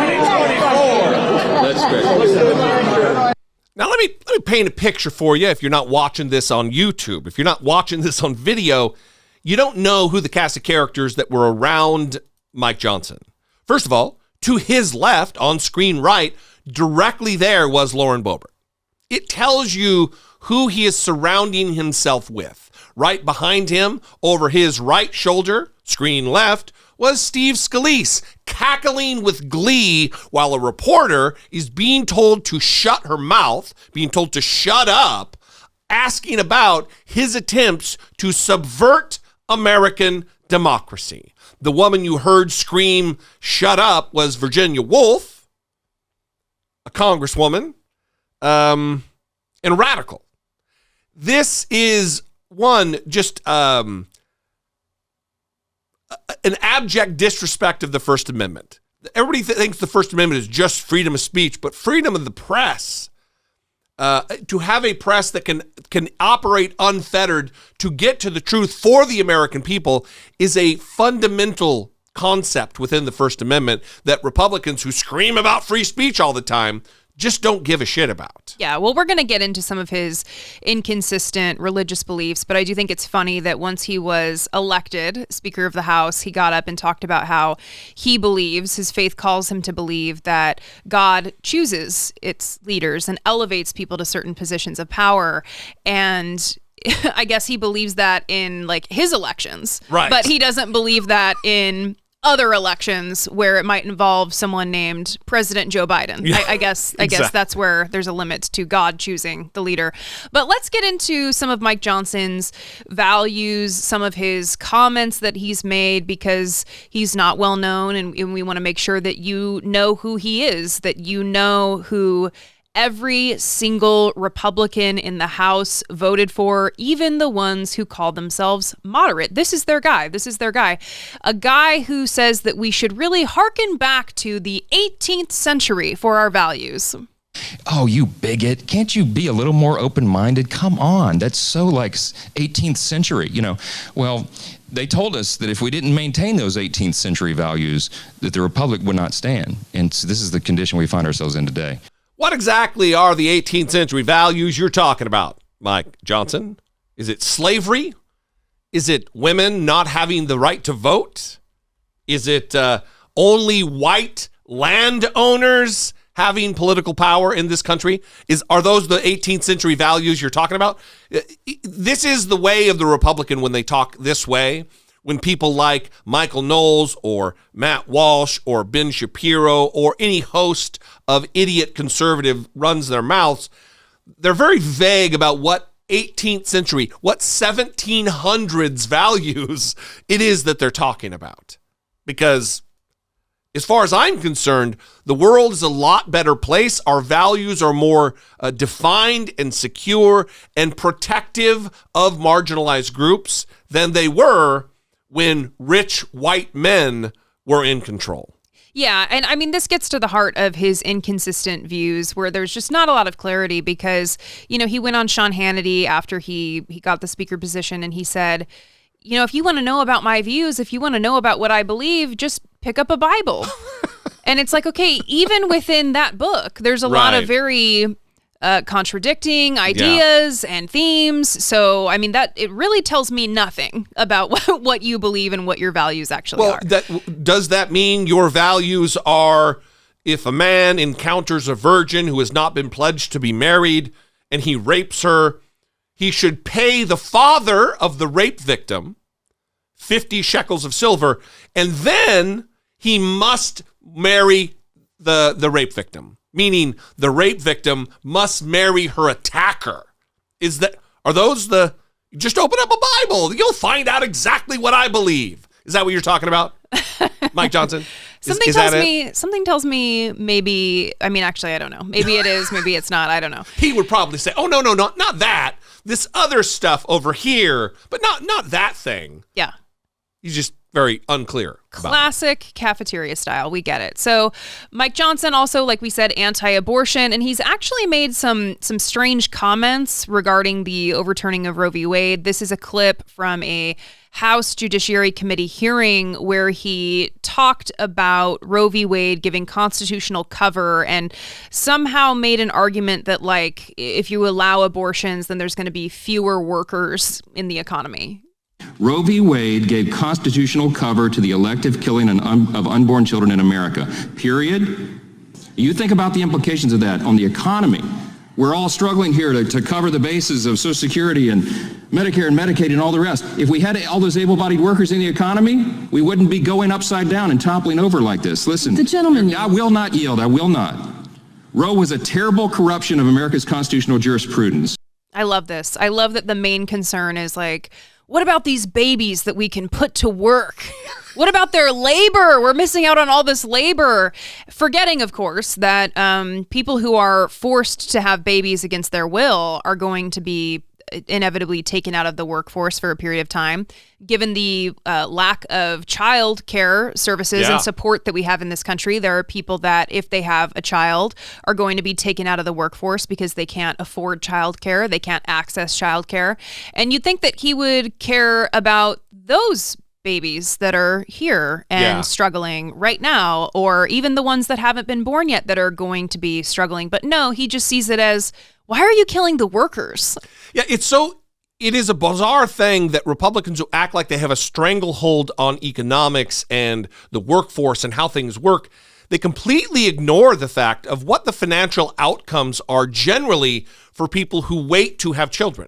Speaker 2: Now let me paint a picture for you. If you're not watching this on YouTube, if you're not watching this on video, you don't know who the cast of characters that were around Mike Johnson. First of all, to his left, on screen right, directly there was Lauren Boebert. It tells you who he is surrounding himself with. Right behind him, over his right shoulder, screen left, was Steve Scalise, cackling with glee while a reporter is being told to shut her mouth, being told to shut up, asking about his attempts to subvert American democracy. The woman you heard scream, "Shut up," was Virginia Woolf, a congresswoman, and radical. This is just an abject disrespect of the First Amendment. Everybody thinks the First Amendment is just freedom of speech, but freedom of the press, to have a press that can operate unfettered to get to the truth for the American people, is a fundamental concept within the First Amendment that Republicans who scream about free speech all the time just don't give a shit about.
Speaker 3: Yeah, well, we're going to get into some of his inconsistent religious beliefs, but I do think it's funny that once he was elected Speaker of the House, he got up and talked about how he believes, his faith calls him to believe, that God chooses its leaders and elevates people to certain positions of power. And I guess he believes that in like his elections,
Speaker 2: right?
Speaker 3: But he doesn't believe that in other elections where it might involve someone named President Joe Biden.
Speaker 2: Yeah,
Speaker 3: I guess that's where there's a limit to God choosing the leader. But let's get into some of Mike Johnson's values, some of his comments that he's made, because he's not well known, and we want to make sure that you know who he is, that you know who every single Republican in the House voted for, even the ones who call themselves moderate. This is their guy. This is their guy. A guy who says that we should really hearken back to the 18th century for our values.
Speaker 15: Oh, you bigot. Can't you be a little more open-minded? Come on. That's so like 18th century, Well, they told us that if we didn't maintain those 18th century values, that the Republic would not stand. And so this is the condition we find ourselves in today.
Speaker 2: What exactly are the 18th century values you're talking about, Mike Johnson? Is it slavery? Is it women not having the right to vote? Is it only white landowners having political power in this country? Are those the 18th century values you're talking about? This is the way of the Republican when they talk this way. When people like Michael Knowles or Matt Walsh or Ben Shapiro or any host of idiot conservative runs their mouths, they're very vague about what 18th century, what 1700s values it is that they're talking about. Because as far as I'm concerned, the world is a lot better place. Our values are more defined and secure and protective of marginalized groups than they were when rich white men were in control.
Speaker 3: Yeah, and I mean, this gets to the heart of his inconsistent views, where there's just not a lot of clarity because, he went on Sean Hannity after he got the speaker position, and he said, if you want to know about my views, if you want to know about what I believe, just pick up a Bible. And it's like, okay, even within that book, there's a lot of very contradicting ideas and themes. So, I mean, that it really tells me nothing about what you believe and what your values actually are.
Speaker 2: Does that mean your values are, if a man encounters a virgin who has not been pledged to be married and he rapes her, he should pay the father of the rape victim 50 shekels of silver, and then he must marry the rape victim? Meaning the rape victim must marry her attacker. Just open up a Bible. You'll find out exactly what I believe. Is that what you're talking about, Mike Johnson?
Speaker 3: Something tells me maybe, actually, I don't know. Maybe it is, maybe it's not. I don't know.
Speaker 2: He would probably say, oh, no, not that. This other stuff over here, but not that thing.
Speaker 3: Yeah.
Speaker 2: You just very unclear about.
Speaker 3: Classic cafeteria style. We get it. So Mike Johnson also, like we said, anti-abortion, and he's actually made some strange comments regarding the overturning of Roe v. Wade. This is a clip from a House Judiciary Committee hearing where he talked about Roe v. Wade giving constitutional cover and somehow made an argument that, like, if you allow abortions, then there's going to be fewer workers in the economy.
Speaker 15: Roe v. Wade gave constitutional cover to the elective killing of unborn children in America, period. You think about the implications of that on the economy. We're all struggling here to cover the bases of Social Security and Medicare and Medicaid and all the rest. If we had all those able-bodied workers in the economy, we wouldn't be going upside down and toppling over like this. Listen, the gentleman, I will not yield. I will not. Roe was a terrible corruption of America's constitutional jurisprudence.
Speaker 3: I love this. I love that the main concern is like, what about these babies that we can put to work? What about their labor? We're missing out on all this labor. Forgetting, of course, that people who are forced to have babies against their will are going to be inevitably taken out of the workforce for a period of time. Given the lack of child care services and support that we have in this country, there are people that, if they have a child, are going to be taken out of the workforce because they can't afford child care. They can't access child care. And you'd think that he would care about those babies that are here and struggling right now, or even the ones that haven't been born yet that are going to be struggling. But no, he just sees it as, why are you killing the workers?
Speaker 2: Yeah, it is a bizarre thing that Republicans who act like they have a stranglehold on economics and the workforce and how things work, they completely ignore the fact of what the financial outcomes are generally for people who wait to have children.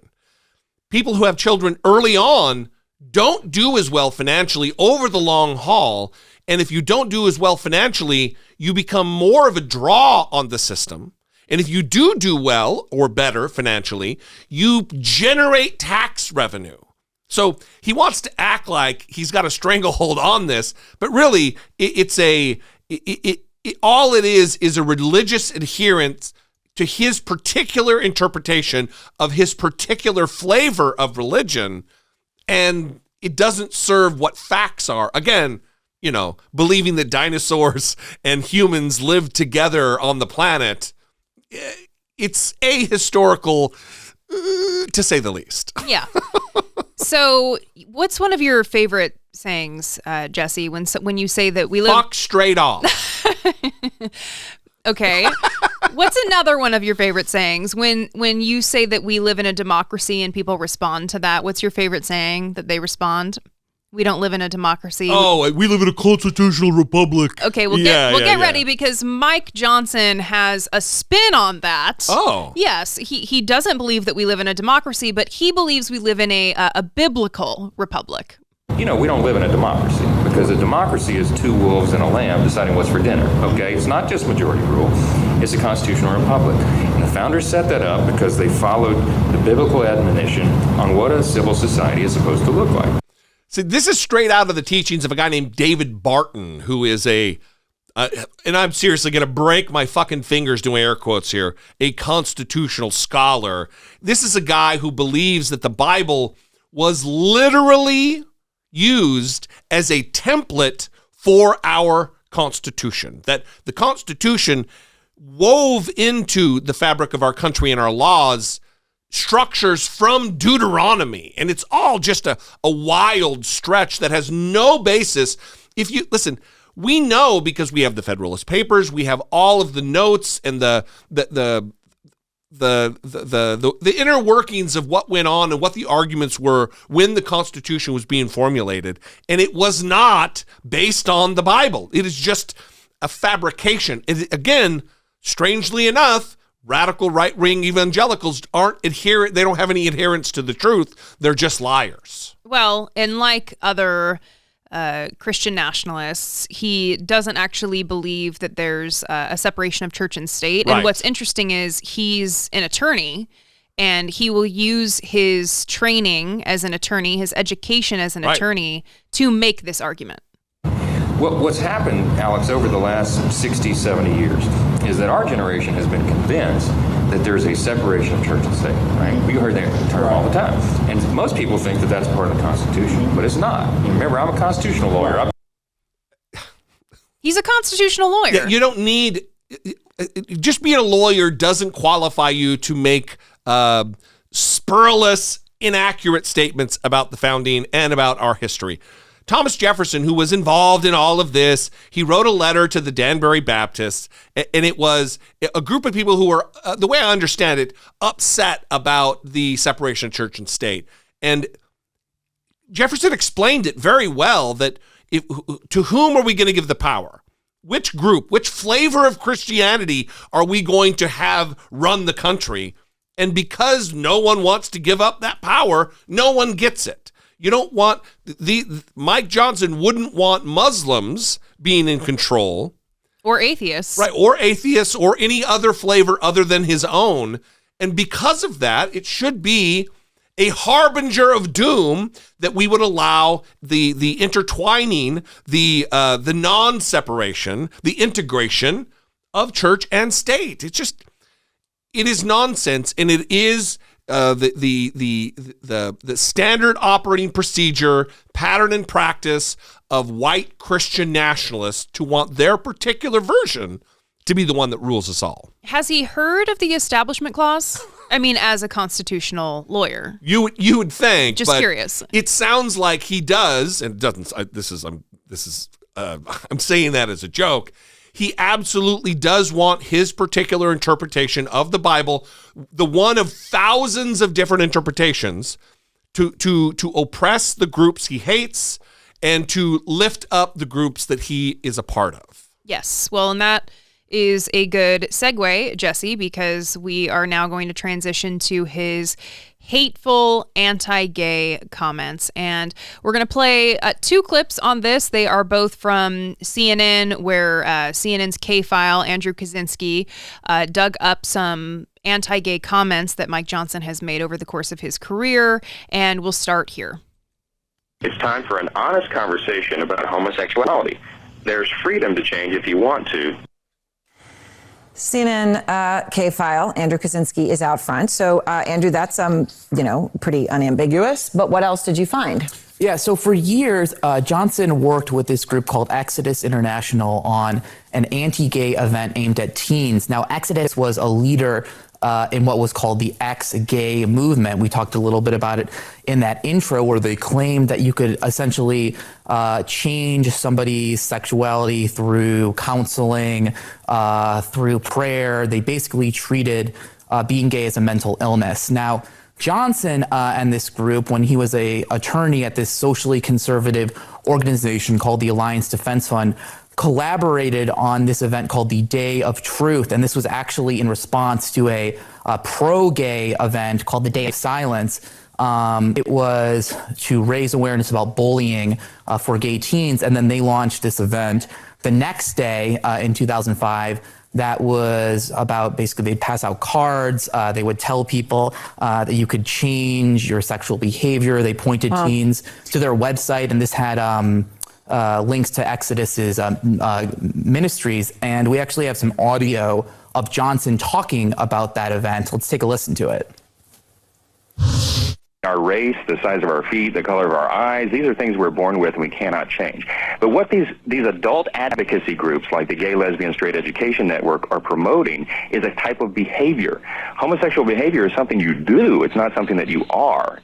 Speaker 2: People who have children early on don't do as well financially over the long haul. And if you don't do as well financially, you become more of a draw on the system. And if you do well or better financially, you generate tax revenue. So he wants to act like he's got a stranglehold on this, but really all it is a religious adherence to his particular interpretation of his particular flavor of religion, and it doesn't serve what facts are. Again, believing that dinosaurs and humans lived together on the planet. It's ahistorical, to say the least.
Speaker 3: Yeah. So what's one of your favorite sayings, Jesse, when you say that we live...
Speaker 2: Fuck straight off.
Speaker 3: Okay. What's another one of your favorite sayings? When you say that we live in a democracy and people respond to that, what's your favorite saying that they respond? We don't live in a democracy.
Speaker 2: Oh, we live in a constitutional republic.
Speaker 3: Okay, we'll get ready because Mike Johnson has a spin on that.
Speaker 2: Oh.
Speaker 3: Yes, he doesn't believe that we live in a democracy, but he believes we live in a biblical republic.
Speaker 15: We don't live in a democracy because a democracy is two wolves and a lamb deciding what's for dinner, okay? It's not just majority rule. It's a constitutional republic. And the founders set that up because they followed the biblical admonition on what a civil society is supposed to look like.
Speaker 2: See, this is straight out of the teachings of a guy named David Barton, who is and I'm seriously going to break my fucking fingers doing air quotes here, a constitutional scholar. This is a guy who believes that the Bible was literally used as a template for our Constitution, that the Constitution wove into the fabric of our country and our laws structures from Deuteronomy, and it's all just a wild stretch that has no basis. If you listen, we know because we have the Federalist Papers, we have all of the notes and the inner workings of what went on and what the arguments were when the Constitution was being formulated, and it was not based on the Bible. It is just a fabrication. Again, strangely enough, radical right-wing evangelicals they don't have any adherence to the truth. They're just liars.
Speaker 3: Well, and like other Christian nationalists, he doesn't actually believe that there's a separation of church and state.
Speaker 2: Right.
Speaker 3: And what's interesting is he's an attorney, and he will use his training as an attorney, his education as an attorney, to make this argument.
Speaker 15: What's happened, Alex, over the last 60, 70 years is that our generation has been convinced that there's a separation of church and state, right? We heard that term all the time. And most people think that that's part of the Constitution, but it's not. Remember, I'm a constitutional lawyer.
Speaker 3: He's a constitutional lawyer.
Speaker 2: Yeah, you don't need... Just being a lawyer doesn't qualify you to make spurless, inaccurate statements about the founding and about our history. Thomas Jefferson, who was involved in all of this, he wrote a letter to the Danbury Baptists, and it was a group of people who were, the way I understand it, upset about the separation of church and state. And Jefferson explained it very well, that to whom are we going to give the power? Which group, which flavor of Christianity are we going to have run the country? And because no one wants to give up that power, no one gets it. You don't want Mike Johnson wouldn't want Muslims being in control.
Speaker 3: Or atheists.
Speaker 2: Right, or atheists or any other flavor other than his own. And because of that, it should be a harbinger of doom that we would allow the intertwining, the non-separation, the integration of church and state. It is nonsense, and it is the standard operating procedure, pattern and practice of white Christian nationalists to want their particular version to be the one that rules us all.
Speaker 3: Has he heard of the Establishment Clause? I mean, as a constitutional lawyer.
Speaker 2: You would think.
Speaker 3: Just
Speaker 2: but
Speaker 3: curious.
Speaker 2: It sounds like he does, and it doesn't. I'm saying that as a joke. He absolutely does want his particular interpretation of the Bible, the one of thousands of different interpretations, to oppress the groups he hates and to lift up the groups that he is a part of.
Speaker 3: Yes. Well, and that is a good segue, Jesse, because we are now going to transition to his hateful anti-gay comments. And we're going to play 2 clips on this. They are both from CNN, where CNN's K-File, Andrew Kaczynski, dug up some anti-gay comments that Mike Johnson has made over the course of his career. And we'll start here.
Speaker 16: It's time for an honest conversation about homosexuality. There's freedom to change if you want to.
Speaker 17: CNN K-File, Andrew Kaczynski is out front. So, Andrew, that's, pretty unambiguous. But what else did you find?
Speaker 18: Yeah, so for years, Johnson worked with this group called Exodus International on an anti-gay event aimed at teens. Now, Exodus was a leader in what was called the ex-gay movement. We talked a little bit about it in that intro, where they claimed that you could essentially change somebody's sexuality through counseling, through prayer. They basically treated being gay as a mental illness. Now, Johnson and this group, when he was an attorney at this socially conservative organization called the Alliance Defense Fund, collaborated on this event called the Day of Truth. And this was actually in response to a pro-gay event called the Day of Silence. It was to raise awareness about bullying for gay teens. And then they launched this event the next day in 2005 that was about, basically, they'd pass out cards. They would tell people that you could change your sexual behavior. They pointed teens to their website, and this had links to Exodus's ministries. And we actually have some audio of Johnson talking about that event. Let's take a listen to it.
Speaker 16: Our race, the size of our feet, the color of our eyes, these are things we're born with and we cannot change. But what these adult advocacy groups like the Gay, Lesbian, Straight Education Network are promoting is a type of behavior. Homosexual behavior is something you do. It's not something that you are.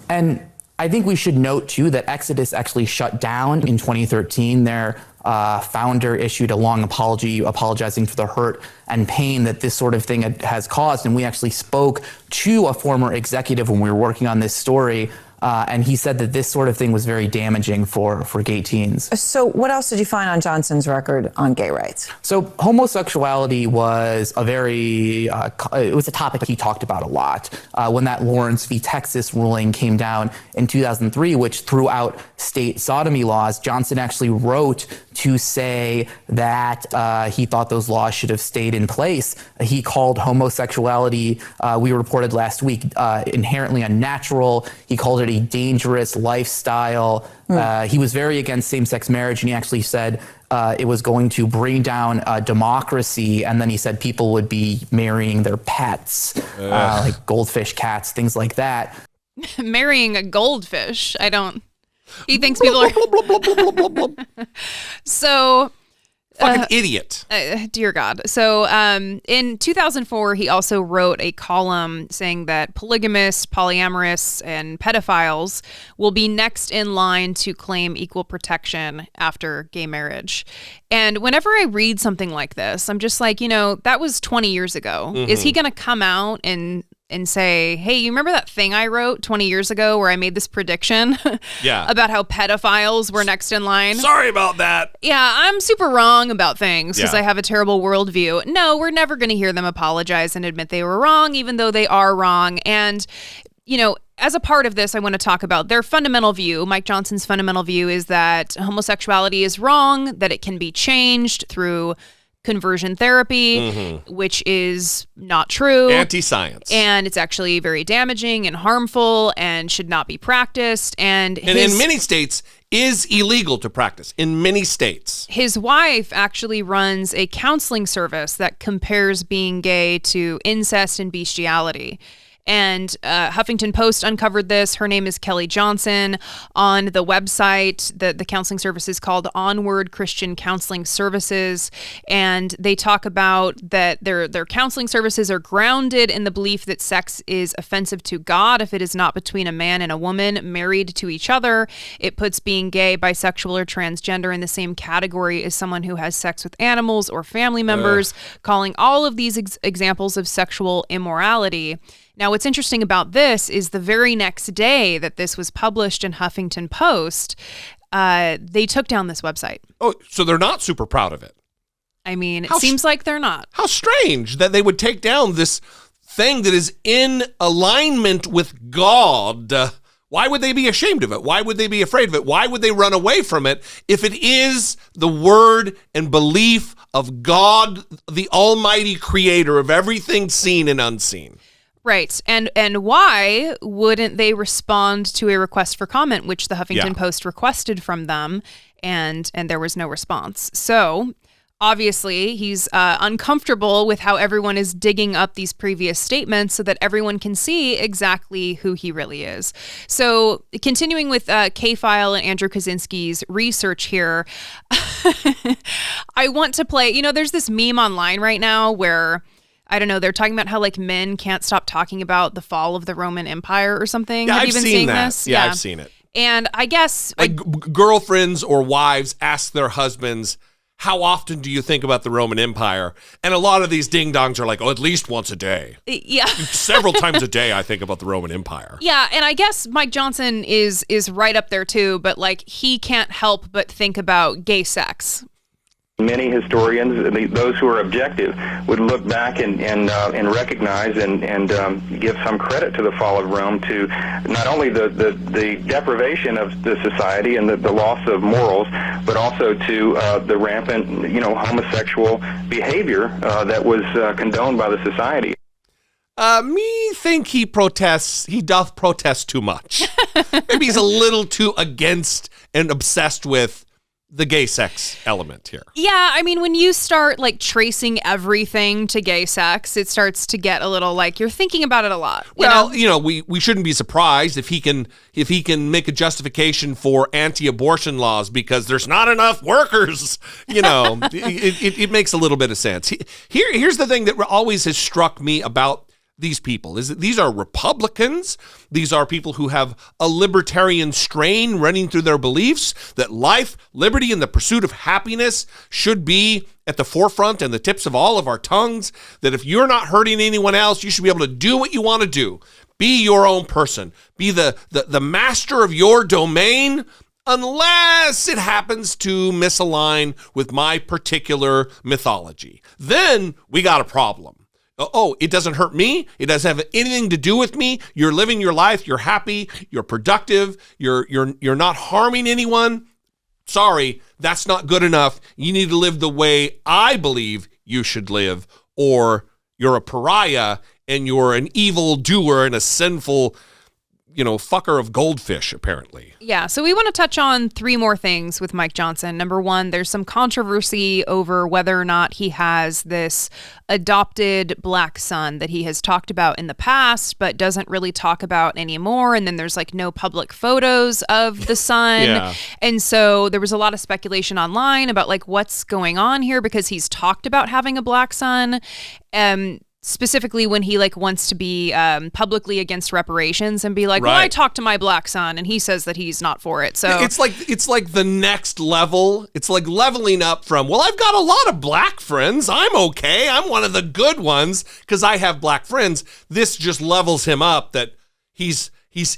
Speaker 18: And I think we should note, too, that Exodus actually shut down in 2013. Their founder issued a long apology apologizing for the hurt and pain that this sort of thing has caused. And we actually spoke to a former executive when we were working on this story, and he said that this sort of thing was very damaging for gay teens.
Speaker 17: So what else did you find on Johnson's record on gay rights?
Speaker 18: So homosexuality was it was a topic he talked about a lot. When that Lawrence v. Texas ruling came down in 2003, which threw out state sodomy laws, Johnson actually wrote to say that he thought those laws should have stayed in place. He called homosexuality, we reported last week, inherently unnatural. He called it it a dangerous lifestyle. He was very against same-sex marriage, and he actually said it was going to bring down democracy. And then he said people would be marrying their pets, like goldfish, cats, things like that.
Speaker 3: Marrying a goldfish. He thinks people are. So.
Speaker 2: Fucking idiot.
Speaker 3: Dear God. So in 2004, he also wrote a column saying that polygamists, polyamorous, and pedophiles will be next in line to claim equal protection after gay marriage. And whenever I read something like this, I'm just like, that was 20 years ago.
Speaker 2: Mm-hmm.
Speaker 3: Is he going to come out and say, hey, you remember that thing I wrote 20 years ago where I made this prediction about how pedophiles were next in line?
Speaker 2: Sorry about that.
Speaker 3: Yeah, I'm super wrong about things because
Speaker 2: Yeah.
Speaker 3: I have a terrible worldview. No, we're never going to hear them apologize and admit they were wrong, even though they are wrong. And, as a part of this, I want to talk about their fundamental view. Mike Johnson's fundamental view is that homosexuality is wrong, that it can be changed through conversion therapy, which is not true.
Speaker 2: Anti-science.
Speaker 3: And it's actually very damaging and harmful and should not be practiced. And
Speaker 2: in many states is illegal to practice. In many states.
Speaker 3: His wife actually runs a counseling service that compares being gay to incest and bestiality. And Huffington Post uncovered this. Her name is Kelly Johnson. On the website, the counseling service is called Onward Christian Counseling Services. And they talk about that their counseling services are grounded in the belief that sex is offensive to God if it is not between a man and a woman married to each other. It puts being gay, bisexual, or transgender in the same category as someone who has sex with animals or family members, calling all of these examples of sexual immorality. Now, what's interesting about this is the very next day that this was published in Huffington Post, they took down this website.
Speaker 2: Oh, so they're not super proud of it.
Speaker 3: I mean, it seems like they're not.
Speaker 2: How strange that they would take down this thing that is in alignment with God. Why would they be ashamed of it? Why would they be afraid of it? Why would they run away from it if it is the word and belief of God, the almighty creator of everything seen and unseen?
Speaker 3: Right. And why wouldn't they respond to a request for comment, which the Huffington Post requested from them, and there was no response? So obviously he's uncomfortable with how everyone is digging up these previous statements so that everyone can see exactly who he really is. So continuing with K-File and Andrew Kaczynski's research here, I want to play, there's this meme online right now where I don't know, they're talking about how like men can't stop talking about the fall of the Roman Empire or something.
Speaker 2: Yeah,
Speaker 3: Have
Speaker 2: I've
Speaker 3: you been
Speaker 2: seen
Speaker 3: seeing
Speaker 2: that.
Speaker 3: this?
Speaker 2: Yeah, I've seen it.
Speaker 3: And I guess
Speaker 2: like girlfriends or wives ask their husbands, how often do you think about the Roman Empire? And a lot of these ding-dongs are like, at least once a day.
Speaker 3: Yeah.
Speaker 2: Several times a day I think about the Roman Empire.
Speaker 3: Yeah, and I guess Mike Johnson is right up there too, but like he can't help but think about gay sex.
Speaker 16: Many historians, those who are objective, would look back and recognize and give some credit to the fall of Rome to not only the deprivation of the society and the loss of morals, but also to the rampant, homosexual behavior that was condoned by the society.
Speaker 2: Me think he doth protest too much. Maybe he's a little too against and obsessed with the gay sex element here.
Speaker 3: Yeah, I mean, when you start like tracing everything to gay sex, it starts to get a little like you're thinking about it a lot.
Speaker 2: We shouldn't be surprised if he can make a justification for anti-abortion laws because there's not enough workers. It makes a little bit of sense. Here's the thing that always has struck me about these people is that these are Republicans. These are people who have a libertarian strain running through their beliefs that life, liberty, and the pursuit of happiness should be at the forefront and the tips of all of our tongues, that if you're not hurting anyone else, you should be able to do what you want to do. Be your own person. Be the master of your domain, unless it happens to misalign with my particular mythology. Then we got a problem. Oh, it doesn't hurt me. It doesn't have anything to do with me. You're living your life. You're happy. You're productive. You're not harming anyone. Sorry, that's not good enough. You need to live the way I believe you should live, or you're a pariah and you're an evil doer and a sinful fucker of goldfish, apparently.
Speaker 3: Yeah, so we want to touch on 3 more things with Mike Johnson. Number 1, there's some controversy over whether or not he has this adopted black son that he has talked about in the past, but doesn't really talk about anymore. And then there's like no public photos of the son.
Speaker 2: Yeah.
Speaker 3: And so there was a lot of speculation online about like what's going on here because he's talked about having a black son. Specifically when he like wants to be publicly against reparations and be like, well, I talked to my black son and he says that he's not for it. So
Speaker 2: it's like the next level. It's like leveling up from, well, I've got a lot of black friends. I'm okay. I'm one of the good ones because I have black friends. This just levels him up that he's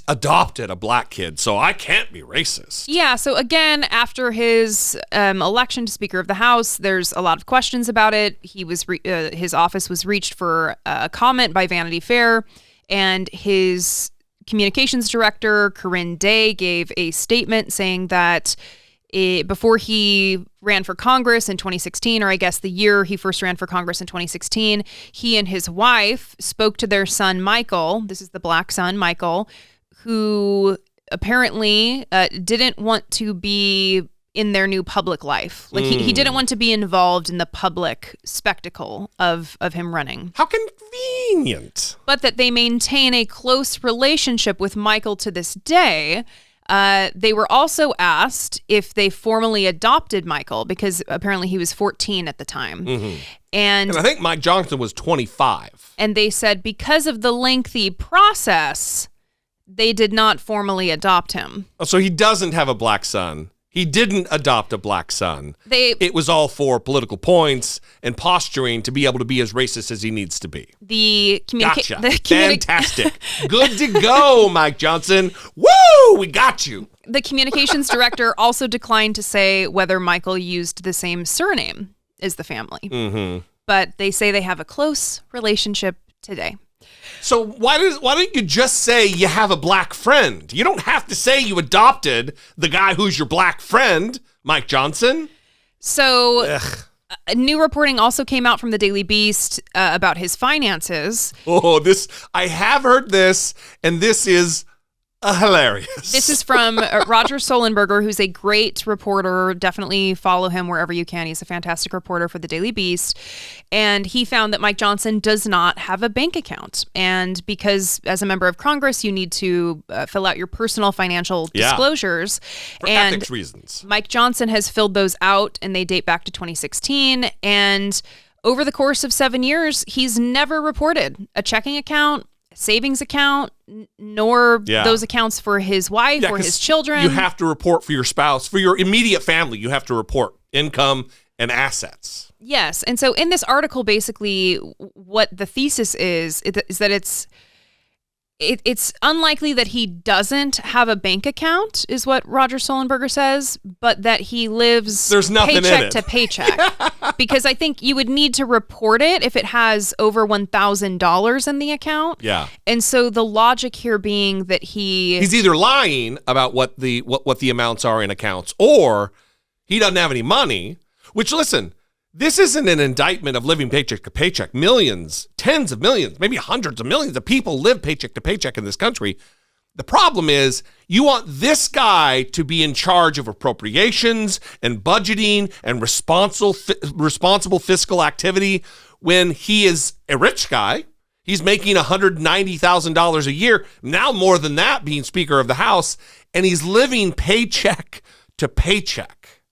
Speaker 2: adopted a black kid, so I can't be racist.
Speaker 3: Yeah, so again, after his election to Speaker of the House, there's a lot of questions about it. His office was reached for a comment by Vanity Fair, and his communications director, Corinne Day, gave a statement saying that before he ran for Congress in 2016, or I guess the year he first ran for Congress in 2016, he and his wife spoke to their son, Michael. This is the black son, Michael, who apparently didn't want to be in their new public life. Like he didn't want to be involved in the public spectacle of him running.
Speaker 2: How convenient.
Speaker 3: But that they maintain a close relationship with Michael to this day. They were also asked if they formally adopted Michael because apparently he was 14 at the time.
Speaker 2: Mm-hmm.
Speaker 3: And
Speaker 2: I think Mike Johnson was 25.
Speaker 3: And they said because of the lengthy process, they did not formally adopt him.
Speaker 2: Oh, so he doesn't have a black son. He didn't adopt a black son. It was all for political points and posturing to be able to be as racist as he needs to be. Gotcha. Fantastic. Good to go, Mike Johnson. Woo! We got you.
Speaker 3: The communications director also declined to say whether Michael used the same surname as the family.
Speaker 2: Mm-hmm.
Speaker 3: But they say they have a close relationship today.
Speaker 2: So why don't you just say you have a black friend? You don't have to say you adopted the guy who's your black friend, Mike Johnson.
Speaker 3: So new reporting also came out from the Daily Beast about his finances.
Speaker 2: Oh, I have heard this, and this is hilarious.
Speaker 3: This is from Roger Solenberger, who's a great reporter. Definitely follow him wherever you can. He's a fantastic reporter for the Daily Beast. And he found that Mike Johnson does not have a bank account. And because as a member of Congress, you need to fill out your personal financial disclosures.
Speaker 2: For ethics reasons.
Speaker 3: Mike Johnson has filled those out, and they date back to 2016. And over the course of 7 years, he's never reported a checking account, savings account, nor those accounts for his wife or his children.
Speaker 2: You have to report for your spouse, for your immediate family. You have to report income and assets.
Speaker 3: Yes. And so in this article, basically what the thesis is that it's unlikely that he doesn't have a bank account, is what Roger Solenberger says, but that he lives paycheck to paycheck. Because I think you would need to report it if it has over $1,000 in the account.
Speaker 2: Yeah.
Speaker 3: And so the logic here being that he's
Speaker 2: either lying about what the amounts are in accounts, or he doesn't have any money, which, listen, this isn't an indictment of living paycheck to paycheck. Millions, tens of millions, maybe hundreds of millions of people live paycheck to paycheck in this country. The problem is you want this guy to be in charge of appropriations and budgeting and responsible fiscal activity when he is a rich guy. He's making $190,000 a year, now more than that, being Speaker of the House, and he's living paycheck to paycheck.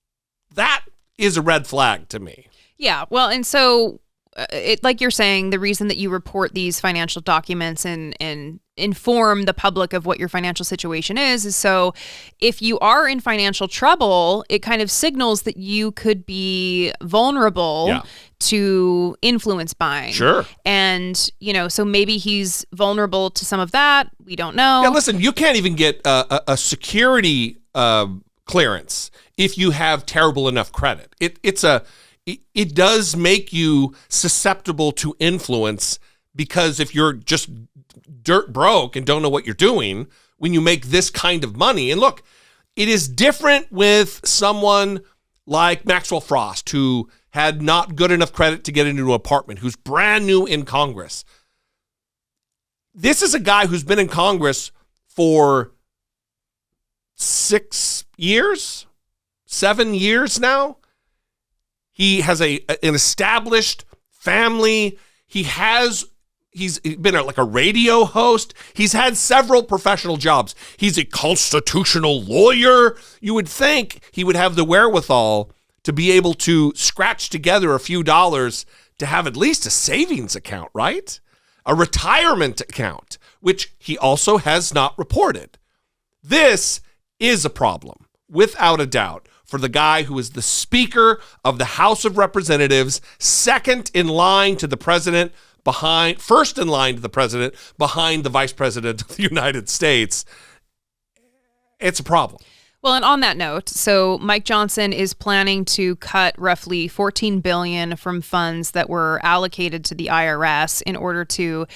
Speaker 2: That is a red flag to me.
Speaker 3: Yeah, well, and so like you're saying, the reason that you report these financial documents and inform the public of what your financial situation is so if you are in financial trouble, it kind of signals that you could be vulnerable to influence buying.
Speaker 2: Sure.
Speaker 3: And, so maybe he's vulnerable to some of that. We don't know.
Speaker 2: Yeah, listen, you can't even get a security clearance if you have terrible enough credit. It does make you susceptible to influence, because if you're just dirt broke and don't know what you're doing when you make this kind of money. And look, it is different with someone like Maxwell Frost, who had not good enough credit to get into an apartment, who's brand new in Congress. This is a guy who's been in Congress for 7 years now. He has an established family. He's been like a radio host. He's had several professional jobs. He's a constitutional lawyer. You would think he would have the wherewithal to be able to scratch together a few dollars to have at least a savings account, right? A retirement account, which he also has not reported. This is a problem, without a doubt, for the guy who is the Speaker of the House of Representatives, second in line to the president, first in line to the president, behind the Vice President of the United States. It's a problem.
Speaker 3: Well, and on that note, so Mike Johnson is planning to cut roughly $14 billion from funds that were allocated to the IRS in order to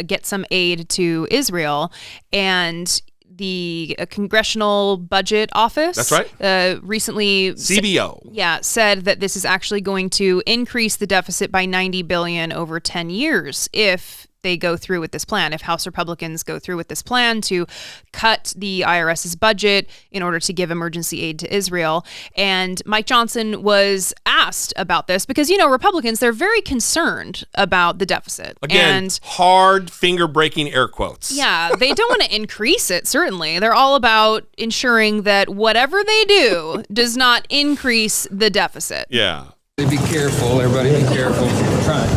Speaker 3: get some aid to Israel. And the Congressional Budget Office,
Speaker 2: that's right,
Speaker 3: recently
Speaker 2: CBO,
Speaker 3: said that this is actually going to increase the deficit by $90 billion over 10 years if they go through with this plan, if House Republicans go through with this plan to cut the IRS's budget in order to give emergency aid to Israel. And Mike Johnson was asked about this because, you know, Republicans, they're very concerned about the deficit.
Speaker 2: Again, hard finger-breaking air quotes.
Speaker 3: Yeah, they don't want to increase it, certainly. They're all about ensuring that whatever they do does not increase the deficit.
Speaker 2: Yeah.
Speaker 19: Be careful, everybody be careful.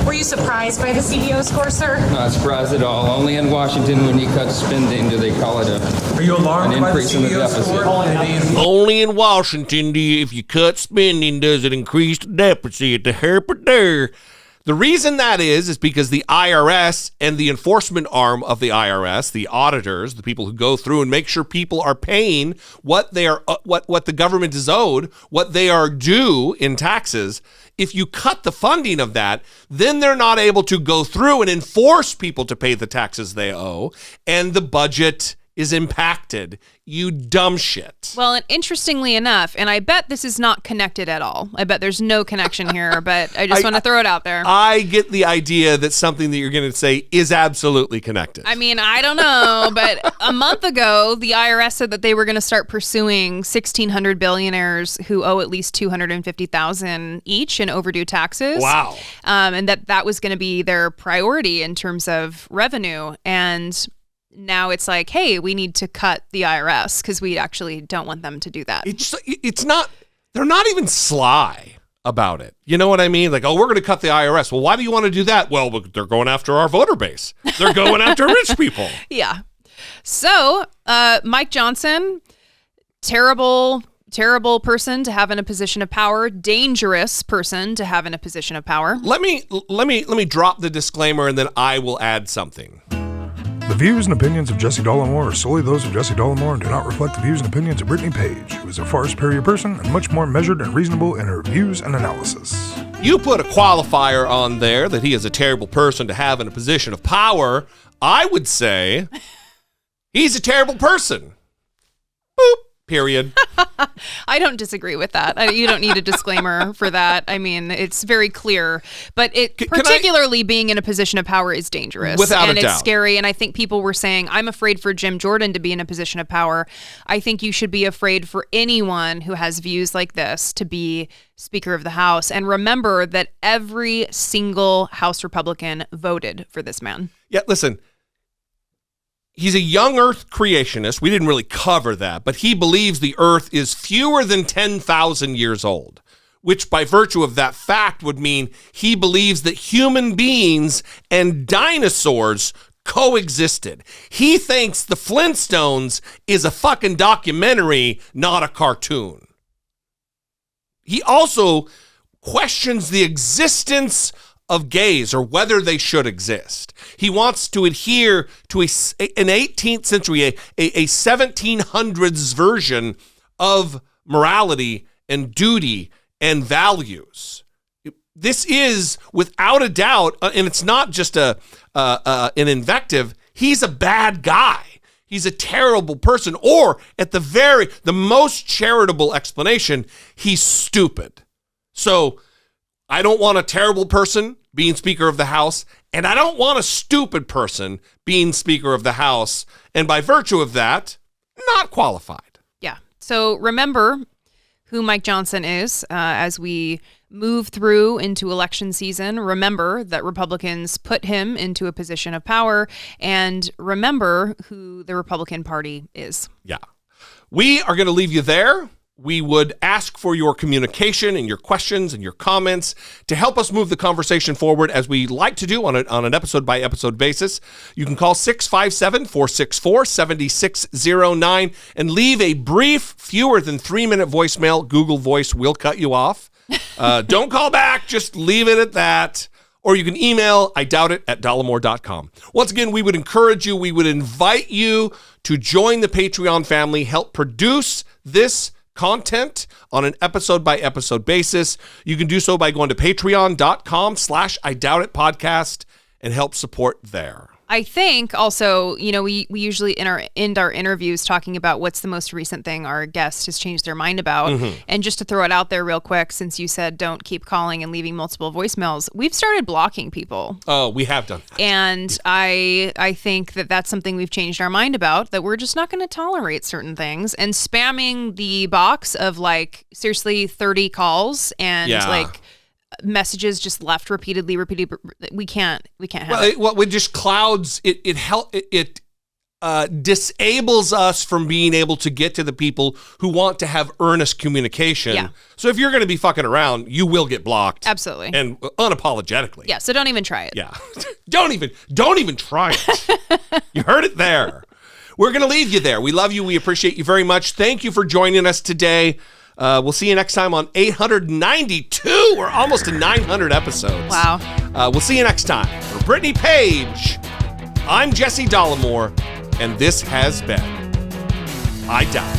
Speaker 12: Were you surprised by the CBO score, sir?
Speaker 19: Not surprised at all. Only in Washington, when you cut spending, do they call it
Speaker 20: Are you alarmed
Speaker 19: an increase in the deficit.
Speaker 2: Only in Washington, if you cut spending, does it increase the deficit? The reason that is because the IRS and the enforcement arm of the IRS, the auditors, the people who go through and make sure people are paying what they are, what the government is owed, what they are due in taxes. If you cut the funding of that, then they're not able to go through and enforce people to pay the taxes they owe, and the budget is impacted. You dumb shit.
Speaker 3: Well, and interestingly enough, and I bet this is not connected at all. I bet there's no connection here, but I just want to throw it out there.
Speaker 2: I get the idea that something that you're going to say is absolutely connected.
Speaker 3: I mean, I don't know, but a month ago, the IRS said that they were going to start pursuing 1,600 billionaires who owe at least $250,000 each in overdue taxes.
Speaker 2: Wow.
Speaker 3: And that was going to be their priority in terms of revenue. And now it's like, hey, we need to cut the IRS because we actually don't want them to do that.
Speaker 2: It's not, they're not even sly about it. You know what I mean? Like, oh, we're going to cut the IRS. Well, why do you want to do that? Well, they're going after our voter base. They're going after rich people.
Speaker 3: Yeah. So, Mike Johnson, terrible person to have in a position of power, dangerous person to have in a position of power.
Speaker 2: Let me drop the disclaimer and then I will add something.
Speaker 21: The views and opinions of Jesse Dollemore are solely those of Jesse Dollemore and do not reflect the views and opinions of Brittany Page, who is a far superior person and much more measured and reasonable in her views and analysis.
Speaker 2: You put a qualifier on there that he is a terrible person to have in a position of power. I would say he's a terrible person. Boop. Period.
Speaker 3: I don't disagree with that. You don't need a disclaimer for that. I mean, it's very clear. But particularly being in a position of power is dangerous.
Speaker 2: Without a doubt.
Speaker 3: And it's scary. And I think people were saying, I'm afraid for Jim Jordan to be in a position of power. I think you should be afraid for anyone who has views like this to be Speaker of the House. And remember that every single House Republican voted for this man.
Speaker 2: Yeah, listen. He's a young Earth creationist. We didn't really cover that, but he believes the Earth is fewer than 10,000 years old, which by virtue of that fact would mean he believes that human beings and dinosaurs coexisted. He thinks the Flintstones is a fucking documentary, not a cartoon. He also questions the existence of gays or whether they should exist. He wants to adhere to an 18th century, a 1700s version of morality and duty and values. This is, without a doubt, and it's not just an invective, he's a bad guy. He's a terrible person, or at the most charitable explanation, he's stupid. So I don't want a terrible person being Speaker of the House, and I don't want a stupid person being Speaker of the House, and by virtue of that, not qualified.
Speaker 3: Yeah. So remember who Mike Johnson is as we move through into election season. Remember that Republicans put him into a position of power, and remember who the Republican Party is.
Speaker 2: Yeah. We are going to leave you there. We would ask for your communication and your questions and your comments to help us move the conversation forward, as we like to do on an episode-by-episode basis. You can call 657-464-7609 and leave a brief, fewer than 3-minute voicemail. Google Voice will cut you off. Don't call back. Just leave it at that. Or you can email idoubitit@dollemore.com. Once again, we would encourage you, we would invite you to join the Patreon family, help produce this content on an episode-by-episode basis. You can do so by going to patreon.com/IDoubtItPodcast and help support there.
Speaker 3: I think also, we usually end our interviews talking about what's the most recent thing our guest has changed their mind about.
Speaker 2: Mm-hmm.
Speaker 3: And just to throw it out there real quick, since you said don't keep calling and leaving multiple voicemails, we've started blocking people.
Speaker 2: Oh, we have done.
Speaker 3: And I think that that's something we've changed our mind about, that we're just not going to tolerate certain things. And spamming the box of seriously 30 calls and messages just left repeatedly. We can't have it.
Speaker 2: Well, it just clouds it. It disables us from being able to get to the people who want to have earnest communication.
Speaker 3: Yeah.
Speaker 2: So if you're going to be fucking around, you will get blocked.
Speaker 3: Absolutely.
Speaker 2: And unapologetically.
Speaker 3: Yeah. So don't even try it.
Speaker 2: Yeah. Don't even try it. You heard it there. We're going to leave you there. We love you. We appreciate you very much. Thank you for joining us today. We'll see you next time on 892. We're almost to 900 episodes.
Speaker 3: Wow.
Speaker 2: We'll see you next time. For Brittany Page, I'm Jesse Dollemore, and this has been I Doubt It.